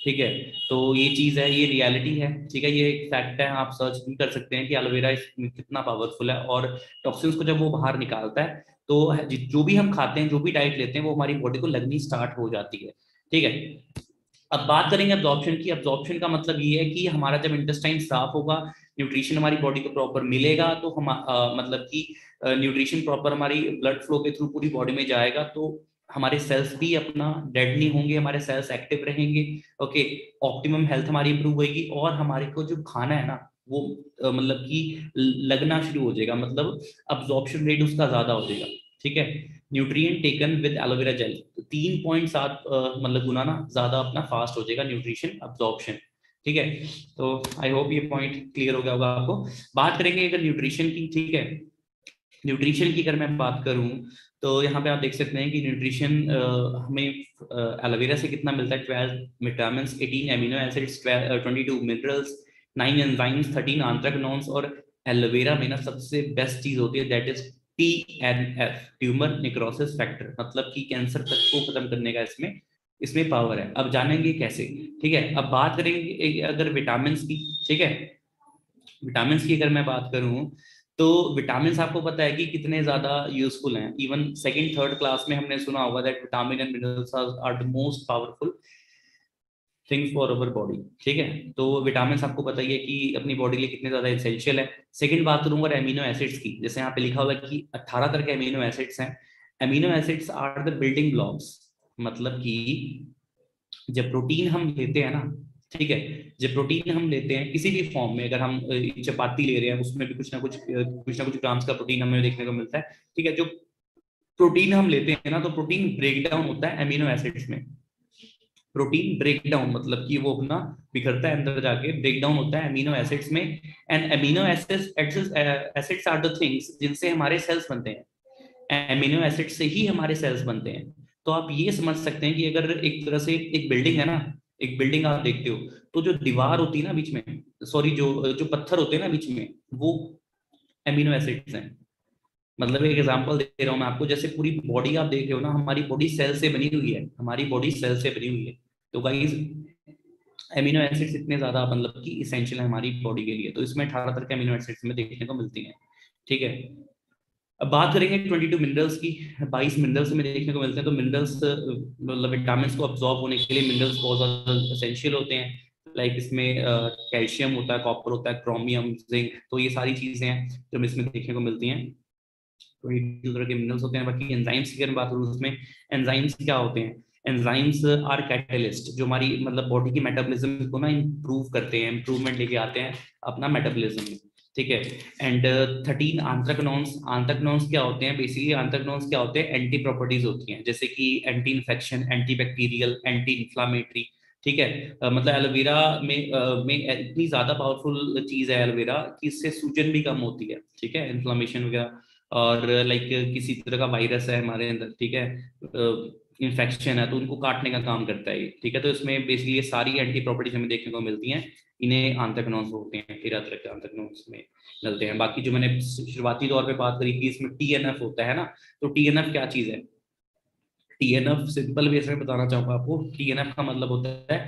ठीक है। तो ये चीज है, ये रियलिटी है, ठीक है, ये एक फैक्ट है, आप सर्च भी कर सकते हैं कि एलोवेरा कितना पावरफुल है, और टॉक्सिन्स को जब वो बाहर निकालता है तो जो भी हम खाते हैं, जो भी डाइट लेते हैं, वो हमारी बॉडी को लगनी स्टार्ट हो जाती है, ठीक है। अब बात करेंगे अब्जॉर्प्शन की। अब्जॉर्प्शन का मतलब ये है कि हमारा जब इंटेस्टाइन साफ होगा, न्यूट्रिशन हमारी बॉडी को प्रॉपर मिलेगा, तो हम मतलब कि न्यूट्रिशन प्रॉपर हमारी ब्लड फ्लो के थ्रू पूरी बॉडी में जाएगा, तो हमारे सेल्स भी अपना डेड नहीं होंगे, हमारे सेल्स एक्टिव रहेंगे, ओके, ऑप्टिमम हेल्थ हमारी इंप्रूव होगी, और हमारे को जो खाना है ना वो मतलब कि लगना शुरू हो जाएगा, मतलब अब्जॉर्प्शन रेट उसका ज्यादा हो जाएगा, ठीक है। Nutrient taken with aloe vera gel 3.7 मतलब गुना ना ज्यादा अपना फास्ट हो जाएगा न्यूट्रिशन अब्जॉर्प्शन, ठीक है। तो आई होप ये पॉइंट क्लियर हो गया होगा आपको। बात करेंगे अगर न्यूट्रिशन की, ठीक है, न्यूट्रिशन की अगर मैं बात करूं तो यहाँ पे आप देख सकते हैं कि न्यूट्रिशन हमें एलोवेरा से कितना मिलता है, 12 vitamin, 18 amino acids, 22 minerals, 9 enzymes, 13 आंथ्राकनॉन्स, और एलोवेरा में ना सबसे बेस्ट चीज होती है that is TNF, tumour necrosis factor, मतलब कि कैंसर तक को खत्म करने का इसमें इसमें पावर है। अब जानेंगे कैसे, ठीक है। अब बात करेंगे अगर विटामिन की, ठीक है, विटामिन की अगर मैं बात करूं तो विटामिन आपको पता है कि कितने ज्यादा यूजफुल हैं, इवन सेकंड थर्ड क्लास में हमने सुना होगा that vitamin and minerals are the most powerful things for our body, ठीक है। तो विटामिन आपको पता ही है कि अपनी बॉडी के लिए कितने ज्यादा एसेंशियल है। सेकंड बात करूंगा एमिनो एसिड्स की, जैसे यहाँ पे लिखा हुआ है कि 18 तरह के एमिनो एसिड्स हैं। Amino acids are the building blocks, मतलब कि जब प्रोटीन हम लेते हैं ना, ठीक है, जब प्रोटीन हम लेते हैं किसी भी फॉर्म में, अगर हम चपाती ले रहे हैं उसमें भी कुछ ना कुछ ग्राम्स का प्रोटीन हमें देखने को मिलता है, ठीक है। जो प्रोटीन हम लेते हैं ना तो प्रोटीन ब्रेक डाउन होता है एमिनो एसिड्स में। प्रोटीन ब्रेक डाउन मतलब कि वो अपना बिखरता है अंदर जाके, ब्रेक डाउन होता है एमिनो एसिड्स में। And amino acids are the things जिनसे हमारे सेल्स बनते हैं, एमिनो एसिड से ही हमारे सेल्स बनते हैं। तो आप ये समझ सकते हैं कि अगर एक तरह से एक बिल्डिंग है ना, एक बिल्डिंग आप देखते हो तो जो दीवार होती है ना बीच में, सॉरी, जो जो पत्थर होते हैं ना बीच में, वो एमिनो एसिड्स हैं। मतलब एक एग्जांपल दे रहा हूं मैं आपको, जैसे पूरी बॉडी आप देख रहे हो ना, हमारी बॉडी सेल से बनी हुई है, हमारी बॉडी सेल से बनी हुई है। तो गाइस एमिनो एसिड्स इतने ज्यादा मतलब कि इसेंशियल है हमारी बॉडी के लिए, तो इसमें 18 तरह के एमिनो एसिड्स में देखने को मिलती हैं, ठीक है। अब बात करेंगे 22 मिनरल्स की, 22 मिनरल्स में देखने को मिलते हैं। तो मिनरल्स मतलब विटामिन को अब्सॉर्ब होने के लिए मिनरल्स बहुत ज्यादा एसेंशियल होते हैं। लाइक इसमें कैल्शियम होता है, कॉपर होता है, क्रोमियम, जिंक, तो ये सारी चीजें हैं जो हमें इसमें देखने को मिलती हैं। 22 तरह के मिनरल्स होते हैं। बाकी एंजाइम्स की अगर बात करूँ उसमें, एंजाइम्स क्या होते हैं, एंजाइम्स आर कैटलिस्ट, जो हमारी मतलब बॉडी की मेटाबॉलिज्म को ना इम्प्रूव करते हैं, इम्प्रूवमेंट लेके आते हैं अपना मेटाबॉलिज्म में, ठीक है। एंड 13 आंथ्राकनॉन्स, आंथ्राकनॉन्स क्या होते हैं, बेसिकली आंथ्राकनॉन्स क्या होते हैं, एंटी प्रॉपर्टीज होती हैं, जैसे कि anti infection, anti bacterial, anti inflammatory, ठीक है। मतलब एलोवेरा में इतनी ज्यादा पावरफुल चीज है एलोवेरा कि इससे सूजन भी कम होती है, ठीक है, इन्फ्लामेशन वगैरह। और लाइक किसी तरह का वायरस है हमारे अंदर, ठीक है, इन्फेक्शन है, तो उनको काटने का काम करता है ये, ठीक है। तो इसमें बेसिकली ये सारी एंटी प्रॉपर्टीज हमें देखने को मिलती हैं। इन्हें आंथ्रैक्नोन्स बोलते हैं, 13 तरह के आंथ्रैक्नोन्स में मिलते हैं। बाकी जो मैंने शुरुआती तौर पे बात करी कि इसमें टीएनएफ होता है ना, तो टीएनएफ क्या चीज है? टीएनएफ सिंपल वे से बताना चाहूंगा आपको। टीएनएफ का मतलब होता है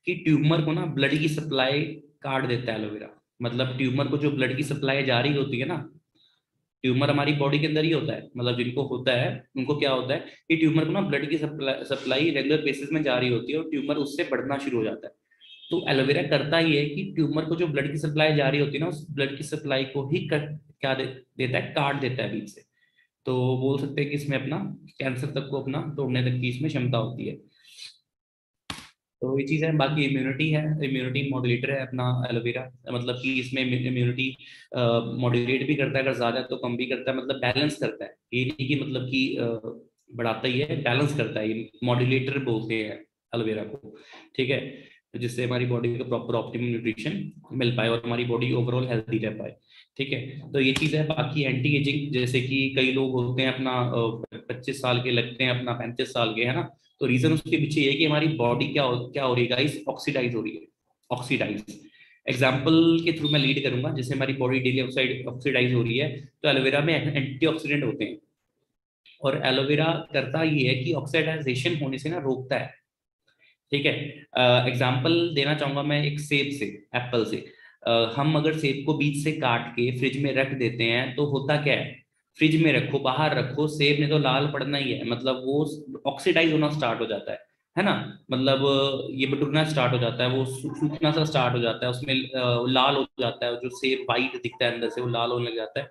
कि ट्यूमर को ना ब्लड की सप्लाई काट देता है एलोवेरा। मतलब ट्यूमर को जो ब्लड की सप्लाई जा रही होती है ना, ट्यूमर हमारी बॉडी के अंदर ही होता है, मतलब जिनको होता है उनको क्या होता है कि ट्यूमर को ना ब्लड की सप्लाई रेगुलर बेसिस में जारी होती है और ट्यूमर उससे बढ़ना शुरू हो जाता है। तो एलोवेरा करता ही है कि ट्यूमर को जो ब्लड की सप्लाई जारी होती है ना, उस ब्लड की सप्लाई को ही देता है, काट देता है बीच से। तो बोल सकते हैं कि इसमें अपना कैंसर तक को अपना तोड़ने तक की इसमें क्षमता होती है। तो ये चीज़ है। बाकी इम्यूनिटी है, इम्यूनिटी मॉड्यूलेटर है अपना एलोवेरा। मतलब कि इसमें इम्यूनिटी मॉड्यूलेट भी करता है, अगर ज़्यादा तो कम भी करता है, मतलब बैलेंस करता है। ये नहीं कि मतलब कि बढ़ाता ही है, बैलेंस करता है, ये मॉड्यूलेटर बोलते हैं एलोवेरा को, ठीक है। तो जिससे हमारी बॉडी को प्रॉपर ऑप्टिमम न्यूट्रिशन मिल पाए और हमारी बॉडी ओवरऑल हेल्थी रह पाए, ठीक है। तो ये चीज़ है। बाकी एंटी एजिंग, जैसे कि कई लोग होते हैं अपना 25 साल के लगते हैं अपना 35 साल के, है ना। तो रीजन उसके पीछे ये है कि हमारी बॉडी क्या हो रही है गाइस, ऑक्सीडाइज हो रही है। ऑक्सीडाइज एग्जाम्पल के थ्रू मैं लीड करूंगा। जैसे हमारी बॉडी डेली ऑक्सीडाइज हो रही है, तो एलोवेरा में एंटीऑक्सीडेंट होते हैं। और एलोवेरा करता ये है कि ऑक्सीडाइजेशन होने से ना रोकता है, ठीक है। एग्जाम्पल देना चाहूंगा मैं एक सेब से, एप्पल से। हम अगर सेब को बीच से काट के फ्रिज में रख देते हैं तो होता क्या है? फ्रिज में रखो, बाहर रखो, सेब ने तो लाल पड़ना ही है, मतलब वो ऑक्सीडाइज होना स्टार्ट हो जाता है ना। मतलब ये बटुरना स्टार्ट हो जाता है, वो सूखना सा स्टार्ट हो जाता है, उसमें लाल हो जाता है, जो सेब वाइट दिखता है अंदर से वो लाल होने लग जाता है।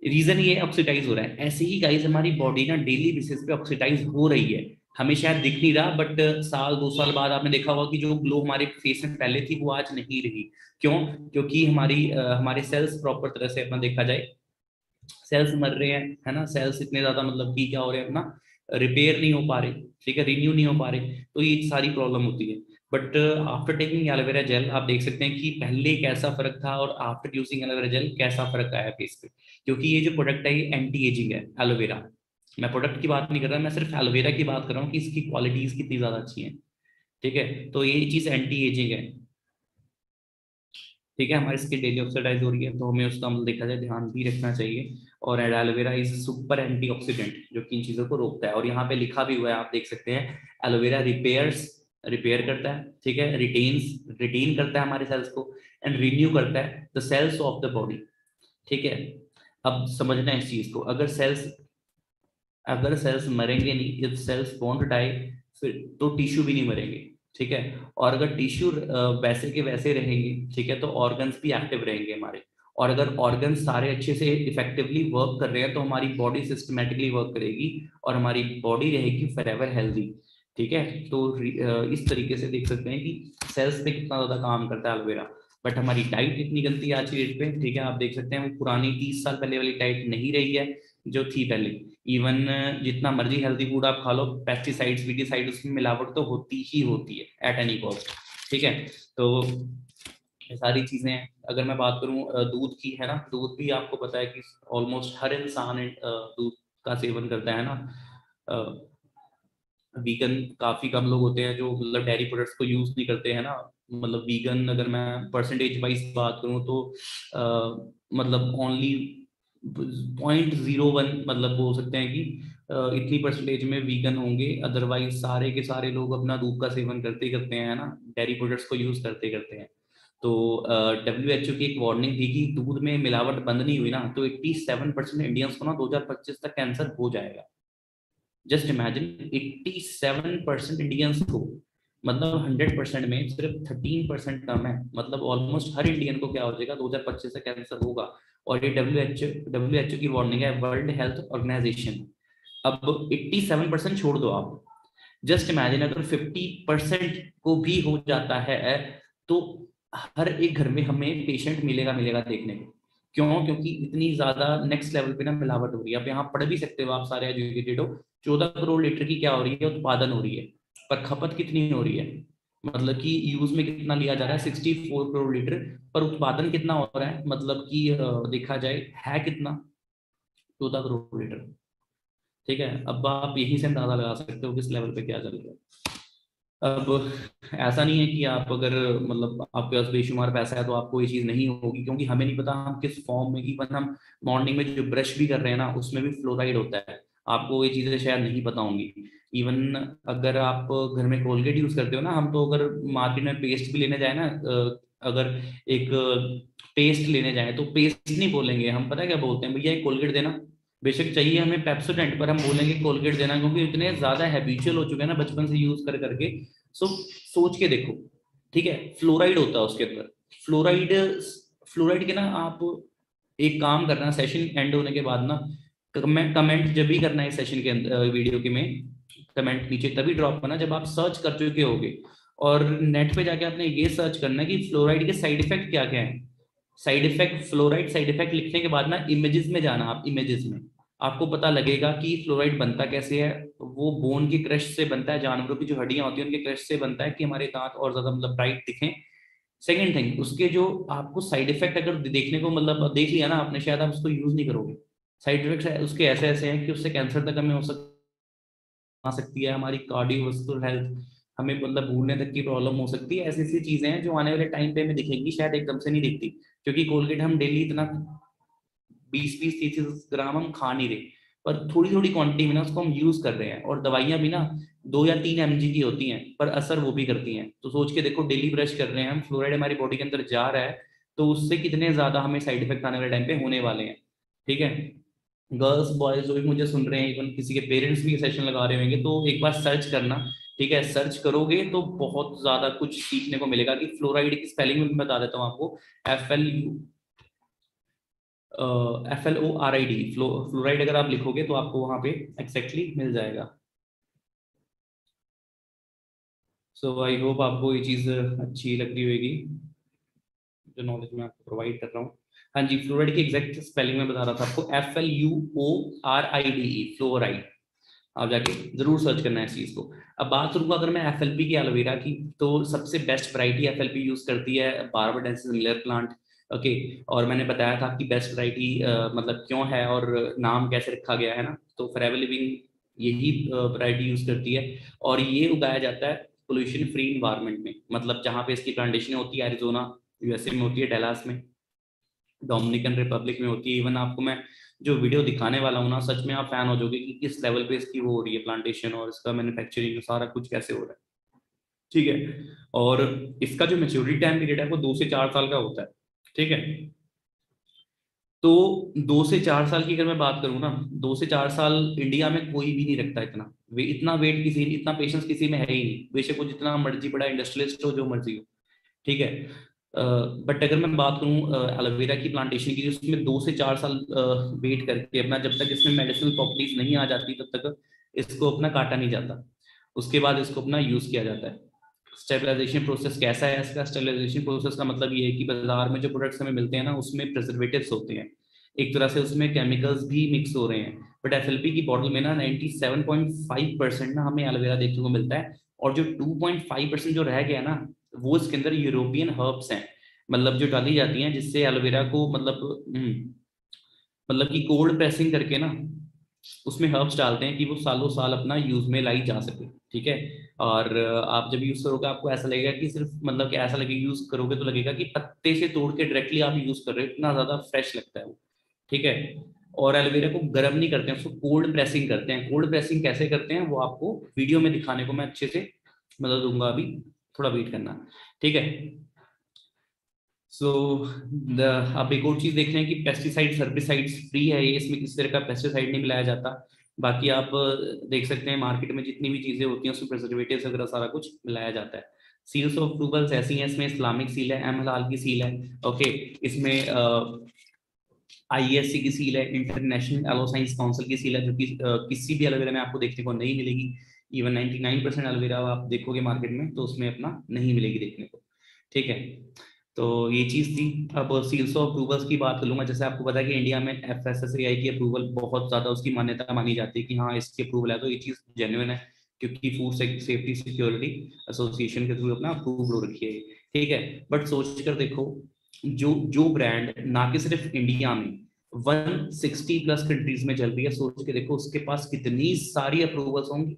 रीजन ये ऑक्सीडाइज हो रहा है। ऐसे ही गाइस हमारी बॉडी ना डेली बेसिस पे ऑक्सीडाइज हो रही है। हमें शायद दिख नहीं रहा, बट साल 2 साल बाद आपने देखा होगा कि जो ग्लो हमारे फेस में पहले थी वो आज नहीं रही। क्यों? क्योंकि हमारे सेल्स प्रॉपर तरह से अपना देखा जाए, सेल्स मर रहे हैं, है ना। सेल्स इतने ज्यादा मतलब कि क्या हो रहे हैं, अपना रिपेयर नहीं हो पा रहे, ठीक है, रिन्यू नहीं हो पा रहे। तो ये सारी प्रॉब्लम होती है। But after taking aloe vera gel आप देख सकते हैं कि पहले कैसा फर्क था और आफ्टर यूजिंग एलोवेरा जेल कैसा फर्क आया फेस पे। क्योंकि ये जो प्रोडक्ट है ये एंटी एजिंग है एलोवेरा। मैं प्रोडक्ट की बात नहीं कर रहा, मैं सिर्फ एलोवेरा की बात कर रहा हूँ कि इसकी क्वालिटीज कितनी ज्यादा अच्छी हैं, ठीक है। तो ये चीज एंटी एजिंग है, ठीक है। हमारी स्किन डेली ऑक्सीडाइज हो रही है तो हमें उसका मतलब देखा जाए ध्यान भी रखना चाहिए। और एलोवेरा इज सुपर एंटीऑक्सीडेंट जो कि इन चीजों को रोकता है। और यहाँ पे लिखा भी हुआ है, आप देख सकते हैं, एलोवेरा रिपेयर्स, रिपेयर करता है, ठीक है, रिटेन्स, रिटेन करता है हमारे सेल्स को, एंड रिन्यू करता है the cells of the body, ठीक है। अब समझना है इस चीज को, अगर सेल्स मरेंगे नहीं, इफ सेल्स वोंट डाई, फिर तो टिश्यू भी नहीं मरेंगे, ठीक है। और अगर टिश्यू वैसे के वैसे रहेंगे, ठीक है, तो ऑर्गन्स भी एक्टिव रहेंगे हमारे। और अगर ऑर्गन्स सारे अच्छे से इफेक्टिवली वर्क कर रहे हैं तो हमारी बॉडी सिस्टमेटिकली वर्क करेगी और हमारी बॉडी रहेगी फॉरएवर हेल्दी, ठीक है। तो इस तरीके से देख सकते हैं कि सेल्स पे कितना ज्यादा काम करता है एलोवेरा। बट हमारी डाइट इतनी गंदी है आज की डेट पे, ठीक है। आप देख सकते हैं वो पुरानी 30 साल पहले वाली डाइट नहीं रही है जो थी पहले। इवन जितना मर्जी हेल्दी फूड आप खा लो, पेस्टिसाइड्स वीडिसाइड उसमें मिलावट तो होती ही होती है एट एनी कॉस्ट, ठीक है। तो ये सारी चीजें हैं। अगर मैं बात करूं दूध की, है ना, दूध भी आपको पता है कि ऑलमोस्ट हर इंसान दूध का सेवन करता है ना। वीगन काफी कम लोग होते हैं जो मतलब डेयरी प्रोडक्ट्स को यूज नहीं करते हैं ना। मतलब वीगन अगर मैं परसेंटेज वाइज बात करूं तो मतलब ओनली 0.01 मतलब बोल सकते हैं कि इतनी परसेंटेज में वीगन होंगे, अदरवाइज सारे के सारे लोग अपना दूध का सेवन करते ही करते हैं, है ना, डेयरी प्रोडक्ट्स को यूज करते करते हैं। तो WHO की एक वार्निंग थी कि दूध में मिलावट बंद नहीं हुई ना तो 87% इंडियंस को ना 2025 तक कैंसर हो जाएगा। जस्ट इमेजिन, 87% इंडियंस को, मतलब 100% में सिर्फ 13% कम है। मतलब ऑलमोस्ट हर इंडियन को क्या हो जाएगा 2025 से कैंसर होगा। और ये डब्ल्यू एच ओ की वार्निंग है, वर्ल्ड हेल्थ ऑर्गेनाइजेशन। अब 87% छोड़ दो आप, जस्ट इमेजिन अगर 50% को भी हो जाता है तो हर एक घर में हमें पेशेंट मिलेगा मिलेगा देखने को। क्यों? क्योंकि इतनी ज्यादा नेक्स्ट लेवल पे ना मिलावट हो रही है। आप यहाँ पढ़ भी सकते हो, आप सारे एजुकेटेड हो। 14 करोड़ लीटर की क्या हो रही है, उत्पादन हो रही है, पर खपत कितनी हो रही है? मतलब कि यूज में कितना लिया जा रहा है 64 करोड़ लीटर, पर उत्पादन कितना हो रहा है, मतलब कि देखा जाए है कितना, 14 करोड़ लीटर। ठीक है, अब आप यहीं से अंदाजा लगा सकते हो किस लेवल पे क्या चल रहा है। अब ऐसा नहीं है कि आप अगर मतलब आपके पास बेशुमार पैसा है तो आपको ये चीज नहीं होगी, क्योंकि हमें नहीं पता हम किस फॉर्म में, इवन हम मॉर्निंग में जो ब्रश भी कर रहे हैं ना उसमें भी फ्लोराइड होता है, आपको ये चीजें शायद नहीं पता होंगी। इवन अगर आप घर में कोलगेट यूज करते हो ना, हम तो अगर मार्केट में पेस्ट भी लेने जाए ना, अगर एक पेस्ट लेने जाए तो पेस्ट नहीं बोलेंगे हम, पता है क्या बोलते हैं, भैया एक कोलगेट देना। बेशक चाहिए हमें पेप्सोडेंट, पर हम बोलेंगे कोलगेट देना, क्योंकि इतने ज्यादा हैबिचुअल हो चुके हैं ना बचपन से यूज कर करके। सो सोच के देखो, ठीक है, फ्लोराइड होता है उसके अंदर। फ्लोराइड, फ्लोराइड के ना आप एक काम करना, सेशन एंड होने के बाद ना कमेंट जब भी करना है सेशन के अंदर वीडियो के में, कमेंट नीचे तभी ड्रॉप करना जब आप सर्च कर चुके होगे, और नेट पे जाके आपने ये सर्च करना है कि फ्लोराइड के साइड इफेक्ट क्या क्या है। Side effect, fluoride side effect लिखने के बाद ना इमेजेस में जाना, आप इमेजेस में आपको पता लगेगा कि फ्लोराइड बनता कैसे है। वो बोन के क्रश से बनता है, जानवरों की जो हड्डियां होती हैं उनके क्रश से बनता है कि हमारे दांत और ज्यादा मतलब ब्राइट दिखें। सेकेंड थिंग, उसके जो आपको साइड इफेक्ट अगर देखने को मतलब देख लिया ना आपने, शायद आप उसको यूज नहीं करोगे। साइड इफेक्ट उसके ऐसे ऐसे हैं कि उससे कैंसर तक हमें हो आ सकती है, हमारी कार्डियोवास्कुलर हेल्थ, हमें मतलब भूलने तक की प्रॉब्लम हो सकती है। ऐसी ऐसी चीजें हैं जो आने वाले टाइम पे हमें दिखेंगी, शायद एकदम से नहीं दिखती, क्योंकि कोलगेट हम डेली इतना 20-30 ग्राम हम खा नहीं रहे, पर थोड़ी थोड़ी क्वांटिटी में ना उसको हम यूज कर रहे हैं। और दवाइयां भी ना 2 या 3 mg की होती हैं, पर असर वो भी करती हैं। तो सोच के देखो, डेली ब्रश कर रहे हैं हम, फ्लोराइड हमारी बॉडी के अंदर जा रहा है, तो उससे कितने ज्यादा हमें साइड इफेक्ट आने वाले टाइम पे होने वाले हैं। ठीक है, गर्ल्स बॉयज जो भी मुझे सुन रहे हैं, इवन किसी के पेरेंट्स भी सेशन लगा रहे होंगे, तो एक बार सर्च करना। ठीक है, सर्च करोगे तो बहुत ज्यादा कुछ सीखने को मिलेगा। कि फ्लोराइड की स्पेलिंग में बता देता हूँ आपको, FLORID, फ्लोराइड अगर आप लिखोगे तो आपको वहां पे एक्जैक्टली मिल जाएगा। सो आई होप आपको ये चीज अच्छी लग रही होगी, जो नॉलेज मैं आपको प्रोवाइड कर रहा हूँ। हाँ जी, फ्लोराइड की एग्जैक्ट स्पेलिंग में बता रहा था आपको, FLUORIDE, फ्लोराइड। आप जाके जरूर सर्च करना है इस चीज को। अब बात करूंगा अगर मैं FLP की, एलोवेरा की, तो सबसे बेस्ट वैरायटी FLP यूज करती है बारबाडेंसिस मिलर प्लांट। ओके, और मैंने बताया था कि बेस्ट वैरायटी मतलब क्यों है और नाम कैसे रखा गया है ना, तो फॉरएवर लिविंग यही वैरायटी यूज करती है। और ये उगाया जाता है पोल्यूशन फ्री इन्वायरमेंट में, मतलब जहाँ पे इसकी प्लांटेशन होती है, एरिजोना USA में होती है, डेलास में, डोमिनिकन रिपब्लिक में होती है। इवन आपको मैं जो वीडियो दिखाने वाला हूँ ना, सच में आप फैन हो जाओगे कि किस लेवल पे इसकी वो हो रही है प्लांटेशन, और इसका मैन्युफैक्चरिंग सारा कुछ कैसे हो रहा है। ठीक है, और इसका जो मेच्योरिटी टाइम पीरियड है वो 2 से 4 साल का होता है। ठीक है, तो 2 से 4 साल की अगर मैं बात करूँ ना, 2 से 4 साल इंडिया में कोई भी नहीं रखता इतना इतना वेट, किसी इतना पेशेंस किसी में है ही नहीं, बेशक वो जितना मर्जी बड़ा इंडस्ट्रियलिस्ट हो, जो मर्जी हो। ठीक है, बट अगर मैं बात करूं एलोवेरा की प्लांटेशन की, उसमें 2 से 4 साल वेट करके अपना, जब तक इसमें मेडिसिनल प्रॉपर्टीज नहीं आ जाती तब तक इसको अपना काटा नहीं जाता, उसके बाद इसको अपना यूज किया जाता है। स्टेबलाइजेशन प्रोसेस कैसा है इसका? स्टेबलाइजेशन प्रोसेस का मतलब ये है कि बाजार में जो प्रोडक्ट्स हमें मिलते हैं ना, उसमें प्रिजर्वेटिव्स होते हैं, एक तरह से उसमें केमिकल्स भी मिक्स हो रहे हैं। बट FLP की बॉटल में ना 97.5% ना हमें एलोवेरा देखने को मिलता है, और जो 2.5% जो रह गया ना, वो इसके अंदर यूरोपियन हर्ब्स हैं, मतलब जो डाली जाती हैं जिससे एलोवेरा को मतलब कि कोल्ड प्रेसिंग करके ना उसमें हर्ब्स डालते हैं कि वो सालों साल अपना यूज में लाई जा सके। ठीक है, और आप जब यूज करोगे आपको ऐसा लगेगा कि सिर्फ मतलब कि ऐसा लगेगा, यूज करोगे तो लगेगा कि पत्ते से तोड़ के डायरेक्टली आप यूज कर रहे हो, इतना ज्यादा फ्रेश लगता है वो। ठीक है, और एलोवेरा को गर्म नहीं करते हैं, उसको कोल्ड प्रेसिंग करते हैं। कोल्ड प्रेसिंग कैसे करते हैं वो आपको वीडियो में दिखाने को मैं अच्छे से मतलब दूंगा, अभी थोड़ा वेट करना। ठीक है, सो अब एक और चीज देख रहे हैं कि पेस्टिसाइड सर्बिसाइड्स फ्री है ये, इसमें किसी तरह का पेस्टिसाइड नहीं मिलाया जाता। बाकी आप देख सकते हैं मार्केट में जितनी भी चीजें होती हैं उसमें प्रिजर्वेटिव्स वगैरह सारा कुछ मिलाया जाता है। सील्स ऑफ अप्रूवल्स ऐसी हैं, इसमें इस्लामिक सील है, हलाल की सील है। ओके, इसमें IESC की सील है, इंटरनेशनल एलो साइंस काउंसिल की सील है, जो कि किसी भी एलोवेरा में आपको देखने को नहीं मिलेगी। इवन 99% एलोवेरा आप देखोगे मार्केट में तो उसमें अपना नहीं मिलेगी देखने को। ठीक है, तो ये चीज थी। अब सील्स ऑफ अप्रूवल्स की बात कर लूंगा। जैसे आपको पता है कि इंडिया में FSSAI की अप्रूवल बहुत ज्यादा उसकी मान्यता मानी जाती है कि हाँ इसकी अप्रूवल है, तो ये चीज जेन्युइन है, क्योंकि फूड सेफ्टी सिक्योरिटी एसोसिएशन के थ्रू अपना अप्रूव हो रखी है, ठीक है। बट सोच कर देखो, जो जो ब्रांड ना कि सिर्फ इंडिया में 160 प्लस कंट्रीज में चल रही है, सोच के देखो उसके पास कितनी सारी अप्रूवल्स होंगी।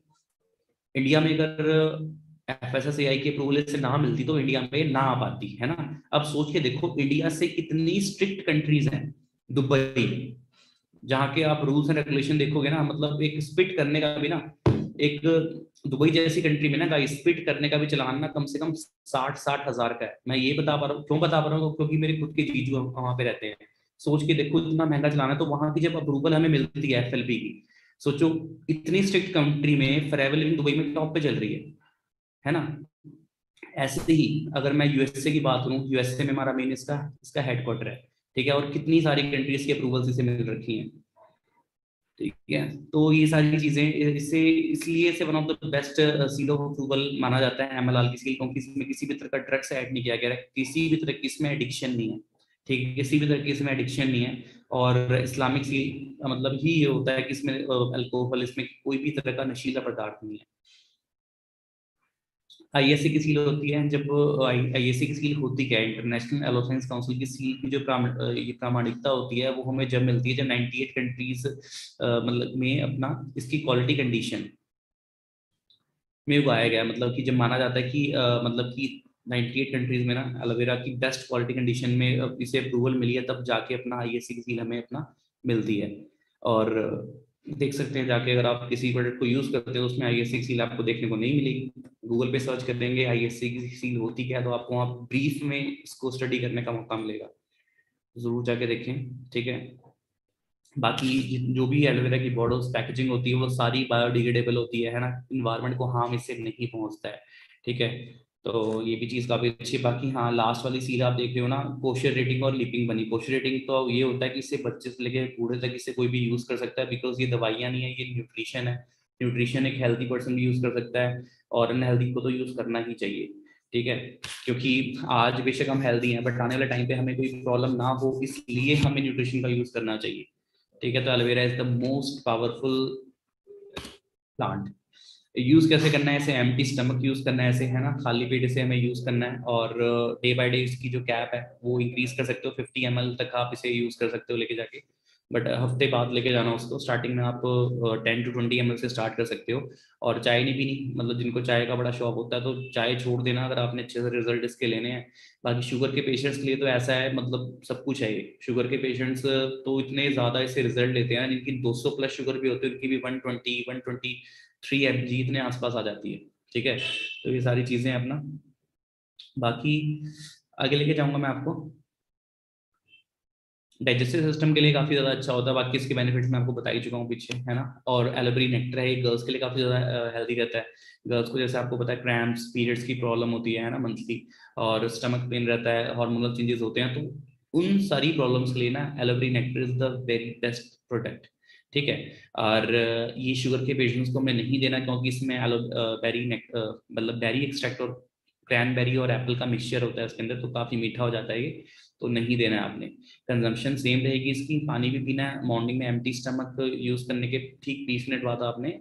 इंडिया में अगर FSSAI की अप्रूवल से ना मिलती तो इंडिया में ना आ पाती, है ना। अब सोच के देखो इंडिया से कितनी स्ट्रिक्ट कंट्रीज हैं। दुबई, जहाँ के आप रूल्स एंड रेगुलेशन देखोगे ना, मतलब एक स्पिट करने का भी ना, एक दुबई जैसी कंट्री में ना गाइस स्पिट करने का भी चालान ना कम से कम 60-60 हजार का है। मैं ये बता पा रहा हूँ, क्यों बता पा रहा हूँ, क्योंकि मेरे खुद के जीजू वहां पे रहते हैं। सोच के देखो इतना महंगा चलाना है, तो वहां की जब अप्रूवल हमें मिलती है FLP की, सोचो इतनी स्ट्रिक्ट कंट्री में फॉरएवर लिविंग दुबई में टॉप पे चल रही है ना। ऐसे ही अगर मैं यूएसए की बात करूं, यूएसए में हमारा मेन इसका इसका हेडक्वार्टर है, ठीक है, और कितनी सारी कंट्रीज की अप्रूवल्स इसे मिल रखी हैं, ठीक है। तो ये सारी चीजें इससे इसलिए इसे one of the best seal of approval माना जाता है MLR की सील, क्योंकि इसमें किसी भी तरह का ड्रग्स ऐड नहीं किया गया है, किसी भी तरह की इसमें एडिक्शन नहीं है, ठीक है, किसी भी तरह की इसमें एडिक्शन नहीं है। और इस्लामिक सील का मतलब ही ये होता है कि इसमें अल्कोहल, इसमें कोई भी तरह का नशीला पदार्थ नहीं है। ISA की सील होती है जब ISA की सील होती क्या है, इंटरनेशनल एलोसेंस काउंसिल की सील की जो ये प्रामाणिकता होती है वो हमें जब मिलती है जब 98 कंट्रीज मतलब में अपना इसकी क्वालिटी कंडीशन में उगाया गया है। मतलब कि जब माना जाता है कि मतलब कि 98 कंट्रीज में ना एलोवेरा की बेस्ट क्वालिटी कंडीशन में इसे अप्रूवल मिली है, तब जाके अपना ISA की सील हमें अपना मिलती है। और देख सकते हैं जाके, अगर आप किसी प्रोडक्ट को यूज करते हो उसमें ISA की सील आपको देखने को नहीं मिलेगी। गूगल पे सर्च करेंगे ISA की सील होती क्या है, तो आपको वहाँ ब्रीफ में इसको स्टडी करने का मौका मिलेगा, जरूर जाके देखें, ठीक है। बाकी जो भी एलोवेरा की बॉटल्स पैकेजिंग होती है वो सारी बायोडिग्रेडेबल होती है ना, इन्वायरमेंट को हार्म इससे नहीं पहुंचता है, ठीक है। तो ये भी चीज़ काफ़ी अच्छी है। बाकी हाँ, लास्ट वाली सील आप देख रहे हो ना, कोशर रेटिंग और लिपिंग बनी। कोशर रेटिंग तो ये होता है कि इससे बच्चे से लेकर बूढ़े तक इसे कोई भी यूज़ कर सकता है, बिकॉज ये दवाइयाँ नहीं है, ये न्यूट्रिशन है। न्यूट्रिशन एक हेल्थी पर्सन भी यूज़ कर सकता है, और अनहेल्दी को तो यूज़ करना ही चाहिए, ठीक है। क्योंकि आज बेशक हम हेल्दी हैं, बट आने वाले टाइम पे हमें कोई प्रॉब्लम ना हो, इसलिए हमें न्यूट्रिशन का यूज़ करना चाहिए, ठीक है। तो aloe vera is the most powerful plant. Use कैसे करना है, इसे एम्प्टी स्टमक यूज करना है, ऐसे है ना, खाली पेट इसे हमें यूज करना है। और डे बाय डे इसकी जो कैप है वो इंक्रीज कर सकते हो, 50 ml तक आप इसे यूज कर सकते हो लेके जाके। बट हफ्ते बाद लेके जाना उसको, स्टार्टिंग में आप 10 to 20 ml से स्टार्ट कर सकते हो। और चाय नहीं पीनी, मतलब जिनको चाय का बड़ा शौक होता है तो चाय छोड़ देना अगर आपने अच्छे से रिजल्ट इसके लेने हैं। बाकी शुगर के पेशेंट्स के लिए तो ऐसा है, मतलब सब कुछ है ये। शुगर के पेशेंट्स तो इतने ज्यादा इससे रिजल्ट लेते हैं, जिनकी 200 प्लस शुगर भी होती है उनकी भी 120-123 mg इतने आसपास आ जाती है, ठीक है। तो ये सारी चीजें हैं अपना। बाकी आगे लेके जाऊंगा मैं आपको। डाइजेस्टिव सिस्टम के लिए काफी ज्यादा अच्छा होता है, बाकी इसके बेनिफिट्स मैं आपको बता ही चुका हूँ पीछे, है ना। और एलोवेरा नेक्टर है, गर्ल्स के लिए काफी ज्यादा हेल्दी रहता है। गर्ल्स को जैसे आपको पता है क्रैम्प्स पीरियड्स की प्रॉब्लम होती है ना, मंथली, और स्टमक पेन रहता है, हार्मोनल चेंजेस होते हैं, तो उन सारी प्रॉब्लम्स के लिए ना aloe vera nectar is the very best product, ठीक है। और ये शुगर के पेशेंट्स को हमें नहीं देना, क्योंकि इसमें एलो बेरी मतलब बेरी एक्सट्रैक्ट और क्रैनबेरी और एप्पल का मिक्सचर होता है इसके अंदर, तो काफी मीठा हो जाता है ये, तो नहीं देना है आपने। कंजम्पशन सेम रहेगी इसकी, पानी भी पीना है मॉर्निंग में, एम्प्टी स्टमक यूज करने के ठीक 20 मिनट बाद आपने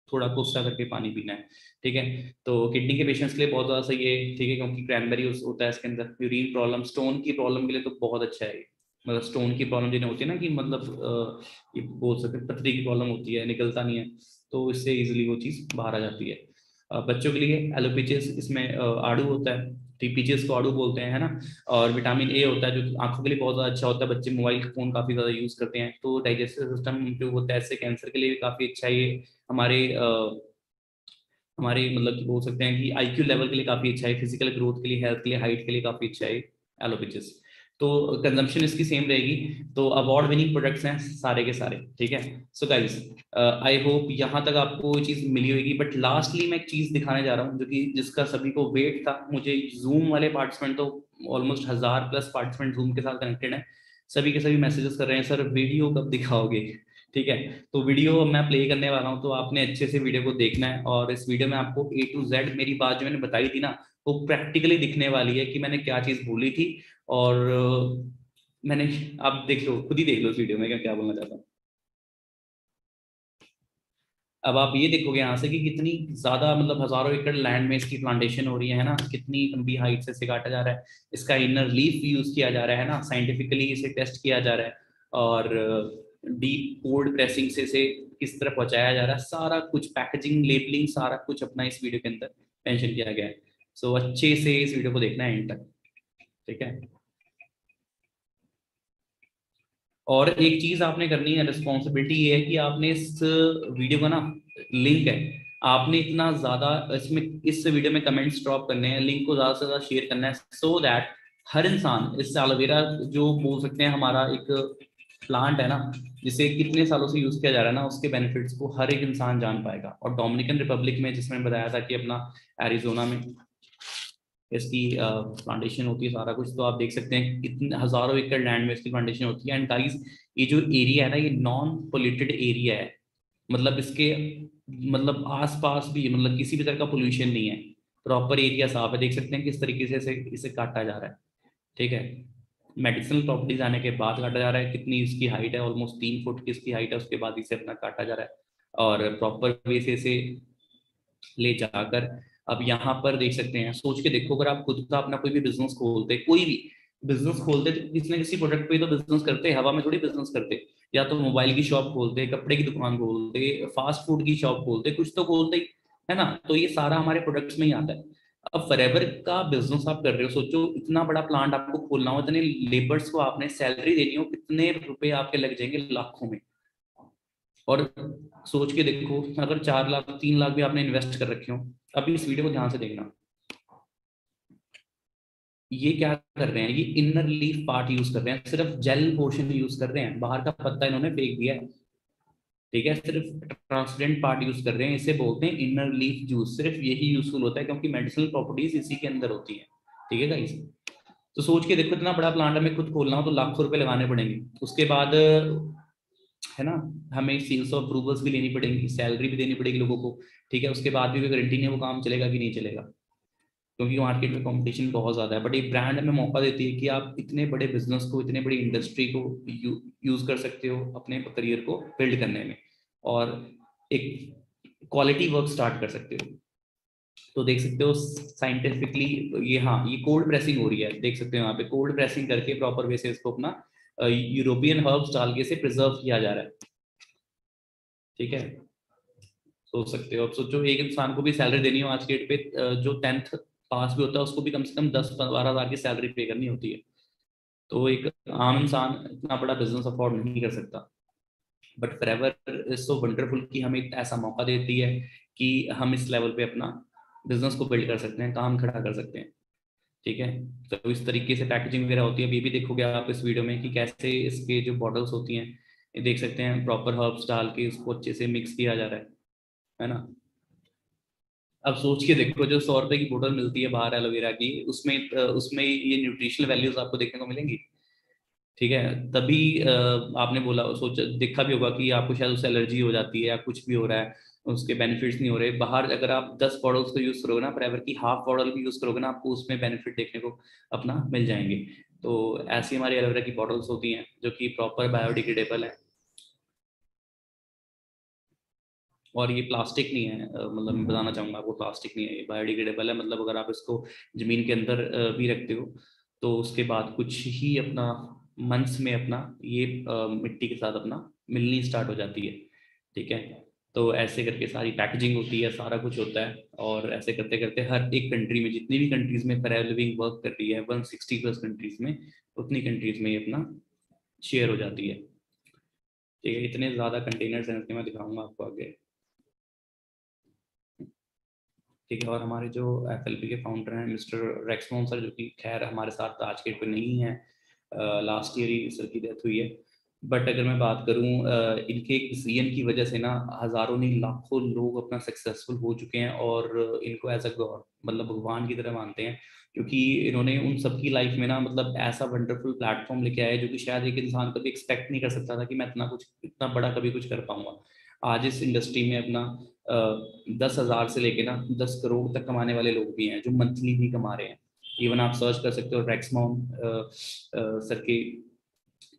थोड़ा कोसा करके पानी पीना है, ठीक है। तो किडनी के पेशेंट्स के लिए बहुत ज्यादा सही है, ठीक है, क्योंकि क्रैनबेरी होता है इसके अंदर। यूरिन प्रॉब्लम, स्टोन की प्रॉब्लम के लिए तो बहुत अच्छा है ये। मतलब स्टोन की प्रॉब्लम जिन्हें होती है ना, कि मतलब ये बोल सकते हैं पथरी की प्रॉब्लम होती है, निकलता नहीं है, तो इससे इजिली वो चीज़ बाहर आ जाती है। बच्चों के लिए एलोपीचियस, इसमें आड़ू होता है, टीपीचियस को आड़ू बोलते हैं, है ना। और विटामिन ए होता है जो आंखों के लिए बहुत ज़्यादा अच्छा होता है। बच्चे मोबाइल फोन काफ़ी ज़्यादा यूज़ करते हैं, तो डाइजेस्टिव सिस्टम इम्प्रूव होता है इससे। कैंसर के लिए भी काफ़ी अच्छा है ये। हमारे हमारे मतलब कि बोल सकते हैं कि IQ लेवल के लिए काफ़ी अच्छा है, फिजिकल ग्रोथ के लिए, हेल्थ के लिए, हाइट के लिए काफ़ी अच्छा है एलोपीचियस। तो कंजम्पशन इसकी सेम रहेगी। तो अवार्ड विनिंग प्रोडक्ट्स हैं सारे के सारे, ठीक है। सो गाइस, आई होप यहाँ तक आपको ये चीज़ मिली होगी। बट लास्टली मैं एक चीज़ दिखाने जा रहा हूँ जो कि जिसका सभी को वेट था। मुझे जूम वाले पार्टिसिपेंट तो ऑलमोस्ट 1000+ पार्टिसिपेंट जूम के साथ कनेक्टेड है, सभी के सभी मैसेजेस कर रहे हैं, सर वीडियो कब दिखाओगे, ठीक है। तो वीडियो मैं प्ले करने वाला हूँ, तो आपने अच्छे से वीडियो को देखना है। और इस वीडियो में आपको A to Z मेरी बात जो मैंने बताई थी ना, वो प्रैक्टिकली दिखने वाली है कि मैंने क्या चीज़ बोली थी। और मैंने, आप देख लो, खुद ही देख लो इस वीडियो में क्या क्या बोलना चाहता हूँ। अब आप ये देखोगे यहाँ से कि कितनी ज्यादा मतलब हजारों एकड़ लैंड में इसकी प्लांटेशन हो रही है ना, कितनी लंबी हाइट से इसे काटा जा रहा है, इसका इनर लीफ यूज किया जा रहा है ना, साइंटिफिकली इसे टेस्ट किया जा रहा है, और डीप कोल्ड प्रेसिंग से इसे किस तरह पहुंचाया जा रहा है, सारा कुछ पैकेजिंग लेबलिंग सारा कुछ अपना इस वीडियो के अंदर मेंशन किया गया है। सो अच्छे से इस वीडियो को देखना है एंड तक, ठीक है। और एक चीज आपने करनी है, रिस्पॉन्सिबिलिटी ये है कि आपने इस वीडियो का ना लिंक है, आपने इतना ज्यादा इसमें इस वीडियो में कमेंट्स ड्रॉप करने हैं, लिंक को ज्यादा से ज्यादा शेयर करना है, सो दैट हर इंसान इस एलोवेरा जो बोल सकते हैं हमारा एक प्लांट है ना, जिसे कितने सालों से यूज किया जा रहा है ना, उसके बेनिफिट्स को हर एक इंसान जान पाएगा। और डोमिनिकन रिपब्लिक में, जिसमें बताया था कि अपना एरिजोना में इसकी प्लांटेशन होती है सारा कुछ, तो आप देख सकते हैं कितने हजारों एकड़ लैंड में इसकी प्लांटेशन होती है। एंड गाइस, ये जो एरिया है ना, ये नॉन पोल्यूटेड एरिया है, मतलब इसके मतलब आसपास भी मतलब किसी भी तरह का पोल्यूशन नहीं है, प्रॉपर एरिया साफ है। देख सकते हैं किस तरीके से इसे काटा जा रहा है, ठीक है। मेडिसिनल प्रॉपर्टीज आने के बाद काटा जा रहा है, कितनी इसकी हाइट है, ऑलमोस्ट 3 फुट की इसकी हाइट है, उसके बाद इसे अपना काटा जा रहा है और प्रॉपर वे से इसे ले जाकर अब यहाँ पर देख सकते हैं। सोच के देखो, अगर आप खुद का अपना कोई भी बिजनेस खोलते, कोई भी बिजनेस खोलते, तो किसी न किसी प्रोडक्ट पे तो बिजनेस करते, हवा में थोड़ी बिजनेस करते। या तो मोबाइल की शॉप खोलते, कपड़े की दुकान खोलते, फास्ट फूड की शॉप खोलते, कुछ तो खोलते ही, है ना। तो ये सारा हमारे प्रोडक्ट्स में ही आता है। अब फॉरएवर का बिजनेस आप कर रहे हो, सोचो इतना बड़ा प्लांट आपको खोलना हो, इतने लेबर्स को आपने सैलरी देनी हो, कितने रुपए आपके लग जाएंगे, लाखों में। और सोच के देखो, अगर 4 लाख 3 लाख भी आपने इन्वेस्ट कर रखे हो, अभी इस वीडियो को ध्यान से देखना, ये क्या कर रहे हैं, ये इनर लीफ पार्ट यूज कर रहे हैं, सिर्फ जेल पोर्शन यूज कर रहे हैं, बाहर का पत्ता इन्होंने फेंक दिया है, ठीक है। सिर्फ ट्रांसपेरेंट पार्ट यूज कर रहे हैं, इसे बोलते हैं इनर लीफ जूस, सिर्फ यही यूजफुल होता है क्योंकि मेडिसिनल प्रॉपर्टीज इसी के अंदर होती है, ठीक है गाइस। तो सोच के देखो, इतना बड़ा प्लांट हमें खुद खोलना हो तो लाखों रुपए लगाने पड़ेंगे, उसके बाद है ना, हमें सील्स ऑफ अप्रूवल्स भी लेनी पड़ेंगी, सैलरी भी देनी पड़ेगी लोगों को, ठीक है। उसके बाद भी कोई गारंटी नहीं है वो काम चलेगा कि नहीं चलेगा, क्योंकि मार्केट में कंपटीशन बहुत ज्यादा है। बट एक ब्रांड हमें मौका देती है कि आप इतने बड़े बिजनेस को, इतने बड़ी इंडस्ट्री को यूज कर सकते हो अपने करियर को बिल्ड करने में, और एक क्वालिटी वर्क स्टार्ट कर सकते हो। तो देख सकते हो साइंटिफिकली, ये हाँ, ये कोल्ड प्रेसिंग हो रही है, देख सकते हो यहाँ पे कोल्ड प्रेसिंग करके प्रॉपर वे से इसको अपना यूरोपियन हर्ब्स डाल के इसे प्रिजर्व किया जा रहा है, ठीक है। सोच सकते हो, अब सोचो एक इंसान को भी सैलरी देनी हो आज के डेट पे, जो 10th पास भी होता है उसको भी कम से कम 10-12 हज़ार की सैलरी पे करनी होती है। तो एक आम इंसान इतना बड़ा बिजनेस अफोर्ड नहीं कर सकता। But forever is so wonderful कि हमें एक ऐसा मौका देती है कि हम इस लेवल पे अपना बिजनेस को बिल्ड कर सकते हैं, काम खड़ा कर सकते हैं, ठीक है। तो इस तरीके से पैकेजिंग वगैरह होती है। अभी भी देखोगे आप इस वीडियो में कि कैसे इसके जो बॉटल्स होती हैं, ये देख सकते हैं प्रॉपर हर्ब्स डाल के उसको अच्छे से मिक्स किया जा रहा है ना। अब सोच के देखो, जो 100 रुपए की बोतल मिलती है बाहर एलोवेरा की, उसमें उसमें ये न्यूट्रिशनल वैल्यूज आपको देखने को मिलेंगी, ठीक है। तभी आपने बोला, सोचा देखा भी होगा कि आपको शायद उससे एलर्जी हो जाती है या कुछ भी हो रहा है, उसके बेनिफिट्स नहीं हो रहे। बाहर अगर आप 10 बॉटल्स को यूज करोगे ना, फॉरएवर की हाफ बॉटल भी यूज करोगे ना, आपको उसमें बेनिफिट देखने को अपना मिल जाएंगे। तो ऐसी हमारी एलोवेरा की बॉटल्स होती हैं जो कि प्रॉपर बायोडिग्रेडेबल है, और ये प्लास्टिक नहीं है, मतलब मैं बताना चाहूंगा आपको, प्लास्टिक नहीं है, ये बायोडिग्रेडेबल है। मतलब अगर आप इसको जमीन के अंदर भी रखते हो तो उसके बाद कुछ ही अपना मंथ्स में अपना ये मिट्टी के साथ अपना मिलनी स्टार्ट हो जाती है, ठीक है। तो ऐसे करके सारी पैकेजिंग होती है, सारा कुछ होता है, और ऐसे करते करते हर एक कंट्री में, जितनी भी कंट्रीज में फेयर लिविंग वर्क कर रही है, 160+ कंट्रीज में, उतनी कंट्रीज में ये अपना शेयर हो जाती है, ठीक है। इतने ज्यादा कंटेनर्स हैं इसके, मैं दिखाऊंगा आपको आगे, ठीक है। और हमारे जो एफएलपी के फाउंडर हैं मिस्टर रेक्समोन सर, जो कि खैर हमारे साथ आज के डेट पे नहीं है, लास्ट ईयर ही सर की डेथ हुई है। बट अगर मैं बात करूं, इनके एक विजन की वजह से ना हजारों नहीं लाखों लोग अपना सक्सेसफुल हो चुके हैं, और इनको एज अ गॉड, मतलब भगवान की तरह मानते हैं, क्योंकि इन्होंने उन सबकी लाइफ में ना मतलब ऐसा वंडरफुल प्लेटफॉर्म लेके आया जो कि शायद एक इंसान कभी एक्सपेक्ट नहीं कर सकता था कि मैं इतना कुछ, इतना बड़ा कभी कुछ कर पाऊंगा। आज इस इंडस्ट्री में अपना 10,000 से लेके ना 10 करोड़ तक कमाने वाले लोग भी हैं, जो मंथली भी कमा रहे हैं। इवन आप सर्च कर सकते हो रेक्समोन सर की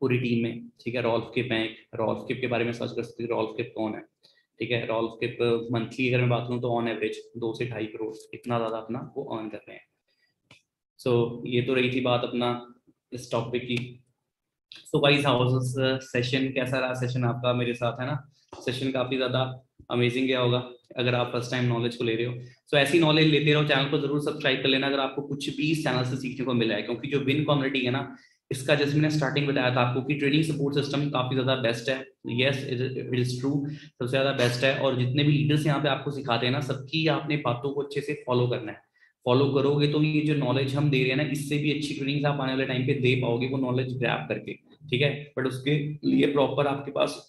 पूरी टीम में, ठीक है। रॉल्फ किप हैं, रॉल्फ किप के बारे में सर्च कर सकते हो, रॉल्फ किप कौन है, ठीक है। रॉल्फ के मंथली अगर मैं बात करूँ तो ऑन एवरेज 2 से 2.5 करोड़ इतना ज्यादा अपना वो अर्न कर रहे हैं। सो ये तो रही थी बात अपना इस टॉपिक की। So guys how was session, कैसा रहा सेशन आपका मेरे साथ, है ना? सेशन काफी ज्यादा अमेजिंग गया होगा अगर आप फर्स्ट टाइम नॉलेज को ले रहे हो। सो ऐसी नॉलेज लेते रहो, चैनल को जरूर सब्सक्राइब कर लेना अगर आपको कुछ भी इस चैनल से सीखने को मिला है, क्योंकि जो विन कम्युनिटी है ना, इसका जैसे मैंने स्टार्टिंग बताया था आपको कि ट्रेडिंग सपोर्ट सिस्टम काफी ज्यादा बेस्ट है। यस इट इज ट्रू, सबसे ज्यादा बेस्ट है। और जितने भी लीडर्स यहाँ पे आपको सिखाते हैं ना, सबकी आपने बातों को अच्छे से फॉलो करना है। फॉलो करोगे तो ये जो नॉलेज हम दे रहे हैं ना, इससे भी अच्छी ट्रेनिंग आप आने वाले टाइम पे दे पाओगे वो नॉलेज ग्रैब करके। ठीक है, बट उसके लिए प्रॉपर आपके पास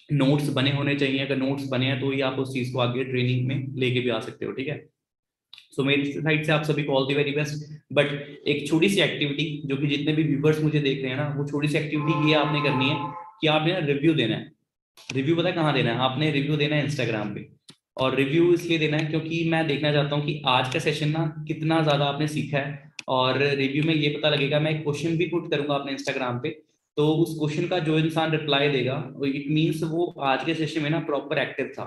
नोट्स बने होने चाहिए। अगर नोट्स बने हैं तो ही आप उस चीज को आगे ट्रेनिंग में लेके भी आ सकते हो। ठीक है, सो मेरी साइड से आप सभी को all the very best. But एक छोटी सी एक्टिविटी जो कि जितने भी व्यूवर्स मुझे देख रहे हैं ना, वो छोटी सी एक्टिविटी ये आपने करनी है कि आपने रिव्यू देना है। रिव्यू पता है कहाँ देना है? आपने रिव्यू देना है इंस्टाग्राम पे। और रिव्यू इसलिए देना है क्योंकि मैं देखना चाहता हूँ कि आज का सेशन ना कितना ज्यादा आपने सीखा है। और रिव्यू में ये पता लगेगा, मैं एक क्वेश्चन भी पुट करूंगा अपने इंस्टाग्राम पे, तो उस क्वेश्चन का जो इंसान रिप्लाई देगा इट मीन्स वो आज के सेशन में ना प्रॉपर एक्टिव था।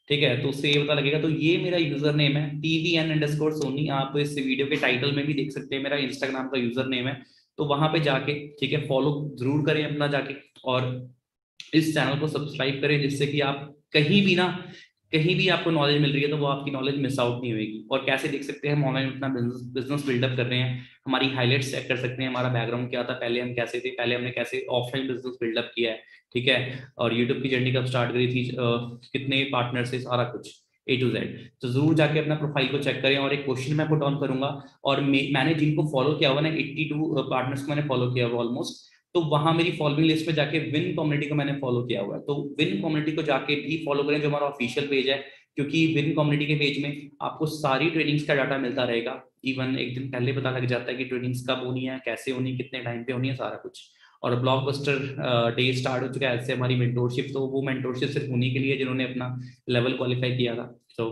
ठीक है, तो उससे ये पता लगेगा। तो ये मेरा यूजर नेम है TVN_Sony, आप इस वीडियो के टाइटल में भी देख सकते हैं, मेरा इंस्टाग्राम का यूजर नेम है। तो वहां पे जाके ठीक है फॉलो जरूर करें अपना जाके, और इस चैनल को सब्सक्राइब करें, जिससे कि आप कहीं भी ना, कहीं भी आपको नॉलेज मिल रही है तो वो आपकी नॉलेज मिस आउट नहीं होगी। और कैसे देख सकते हैं हम ऑनलाइन अपना बिजनेस बिल्डअप कर रहे हैं, हमारी हाईलाइट्स चेक कर सकते हैं, हमारा बैकग्राउंड क्या था, पहले हम कैसे थे, पहले हमने कैसे ऑफलाइन बिजनेस बिल्डअप किया है। ठीक है, और यूट्यूब की जर्नी कब स्टार्ट करी थी, कितने पार्टनर से, सारा कुछ A to Z। तो जरूर जाके अपना प्रोफाइल को चेक करें। और एक क्वेश्चन मैं पुट ऑन करूंगा, और मैंने जिनको फॉलो किया हुआ ना, 82 पार्टनर्स को मैंने फॉलो किया हुआ ऑलमोस्ट। तो वहां मेरी फॉलोइंग लिस्ट में जाके विन कम्युनिटी को मैंने फॉलो किया हुआ है, तो विन कम्युनिटी को जाके भी फॉलो करें जो हमारा ऑफिशियल पेज है। क्योंकि विन कम्युनिटी के पेज में आपको सारी ट्रेनिंग्स का डाटा मिलता रहेगा। इवन एक दिन पहले पता लग जाता है कि ट्रेनिंग्स कब होनी है, कैसे होनी है, कितने टाइम पे होनी है, सारा कुछ। और ब्लॉकबस्टर डे स्टार्ट हो चुका है ऐसे हमारी मेंटोरशिप, तो वो मेंटोरशिप सिर्फ उन्हीं के लिए जिन्होंने अपना लेवल क्वालिफाई किया था। तो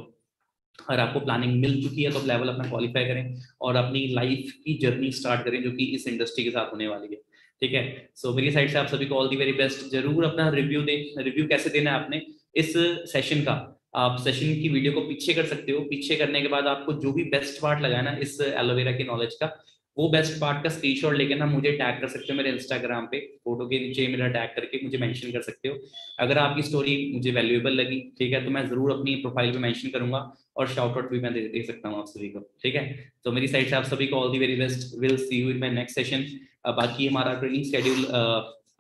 अगर आपको प्लानिंग मिल चुकी है तो आप लेवल अपना क्वालिफाई करें और अपनी लाइफ की जर्नी स्टार्ट करें जो कि इस इंडस्ट्री के साथ होने वाली है। ठीक है, सो मेरी साइड से आप सभी को ऑल दी वेरी बेस्ट। जरूर अपना रिव्यू दें। रिव्यू कैसे देना है आपने इस सेशन का, आप सेशन की वीडियो को पीछे कर सकते हो। पीछे करने के बाद आपको जो भी बेस्ट पार्ट लगा है ना इस एलोवेरा की नॉलेज का, वो बेस्ट पार्ट का स्क्रीनशॉट लेके ना मुझे टैग कर सकते हो मेरे इंस्टाग्राम पे, फोटो के नीचे मेरा टैग करके मुझे मेंशन कर सकते हो। अगर आपकी स्टोरी मुझे वैल्यूएबल लगी, ठीक है, तो मैं जरूर अपनी प्रोफाइल पे मेंशन करूंगा और शाउट आउट भी मैं दे सकता हूँ आप सभी को। ठीक है, तो मेरी साइड से आप सभी को all the very best. Will see you in my next session. बाकी हमारा ट्रेनिंग शेड्यूल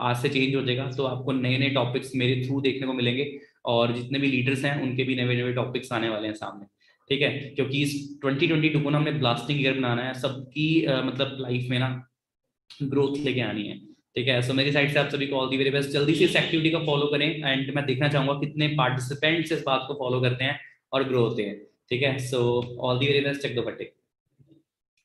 आज से चेंज हो जाएगा, तो आपको नए नए टॉपिक्स मेरे थ्रू देखने को मिलेंगे, और जितने भी लीडर्स हैं उनके भी नए नए टॉपिक्स आने वाले हैं सामने। ठीक है, क्योंकि इस 2022 को ना हमने ब्लास्टिंग ईयर बनाना है सबकी, मतलब लाइफ में ना ग्रोथ लेके आनी है। ठीक है, सो मेरी साइड से आप सभी को ऑल दी वेरी बेस्ट। जल्दी से इस एक्टिविटी को फॉलो करें, एंड मैं देखना चाहूंगा कितने पार्टिसिपेंट्स इस बात को फॉलो करते हैं और ग्रो होते हैं। ठीक है, so all the very best, check दो फटे।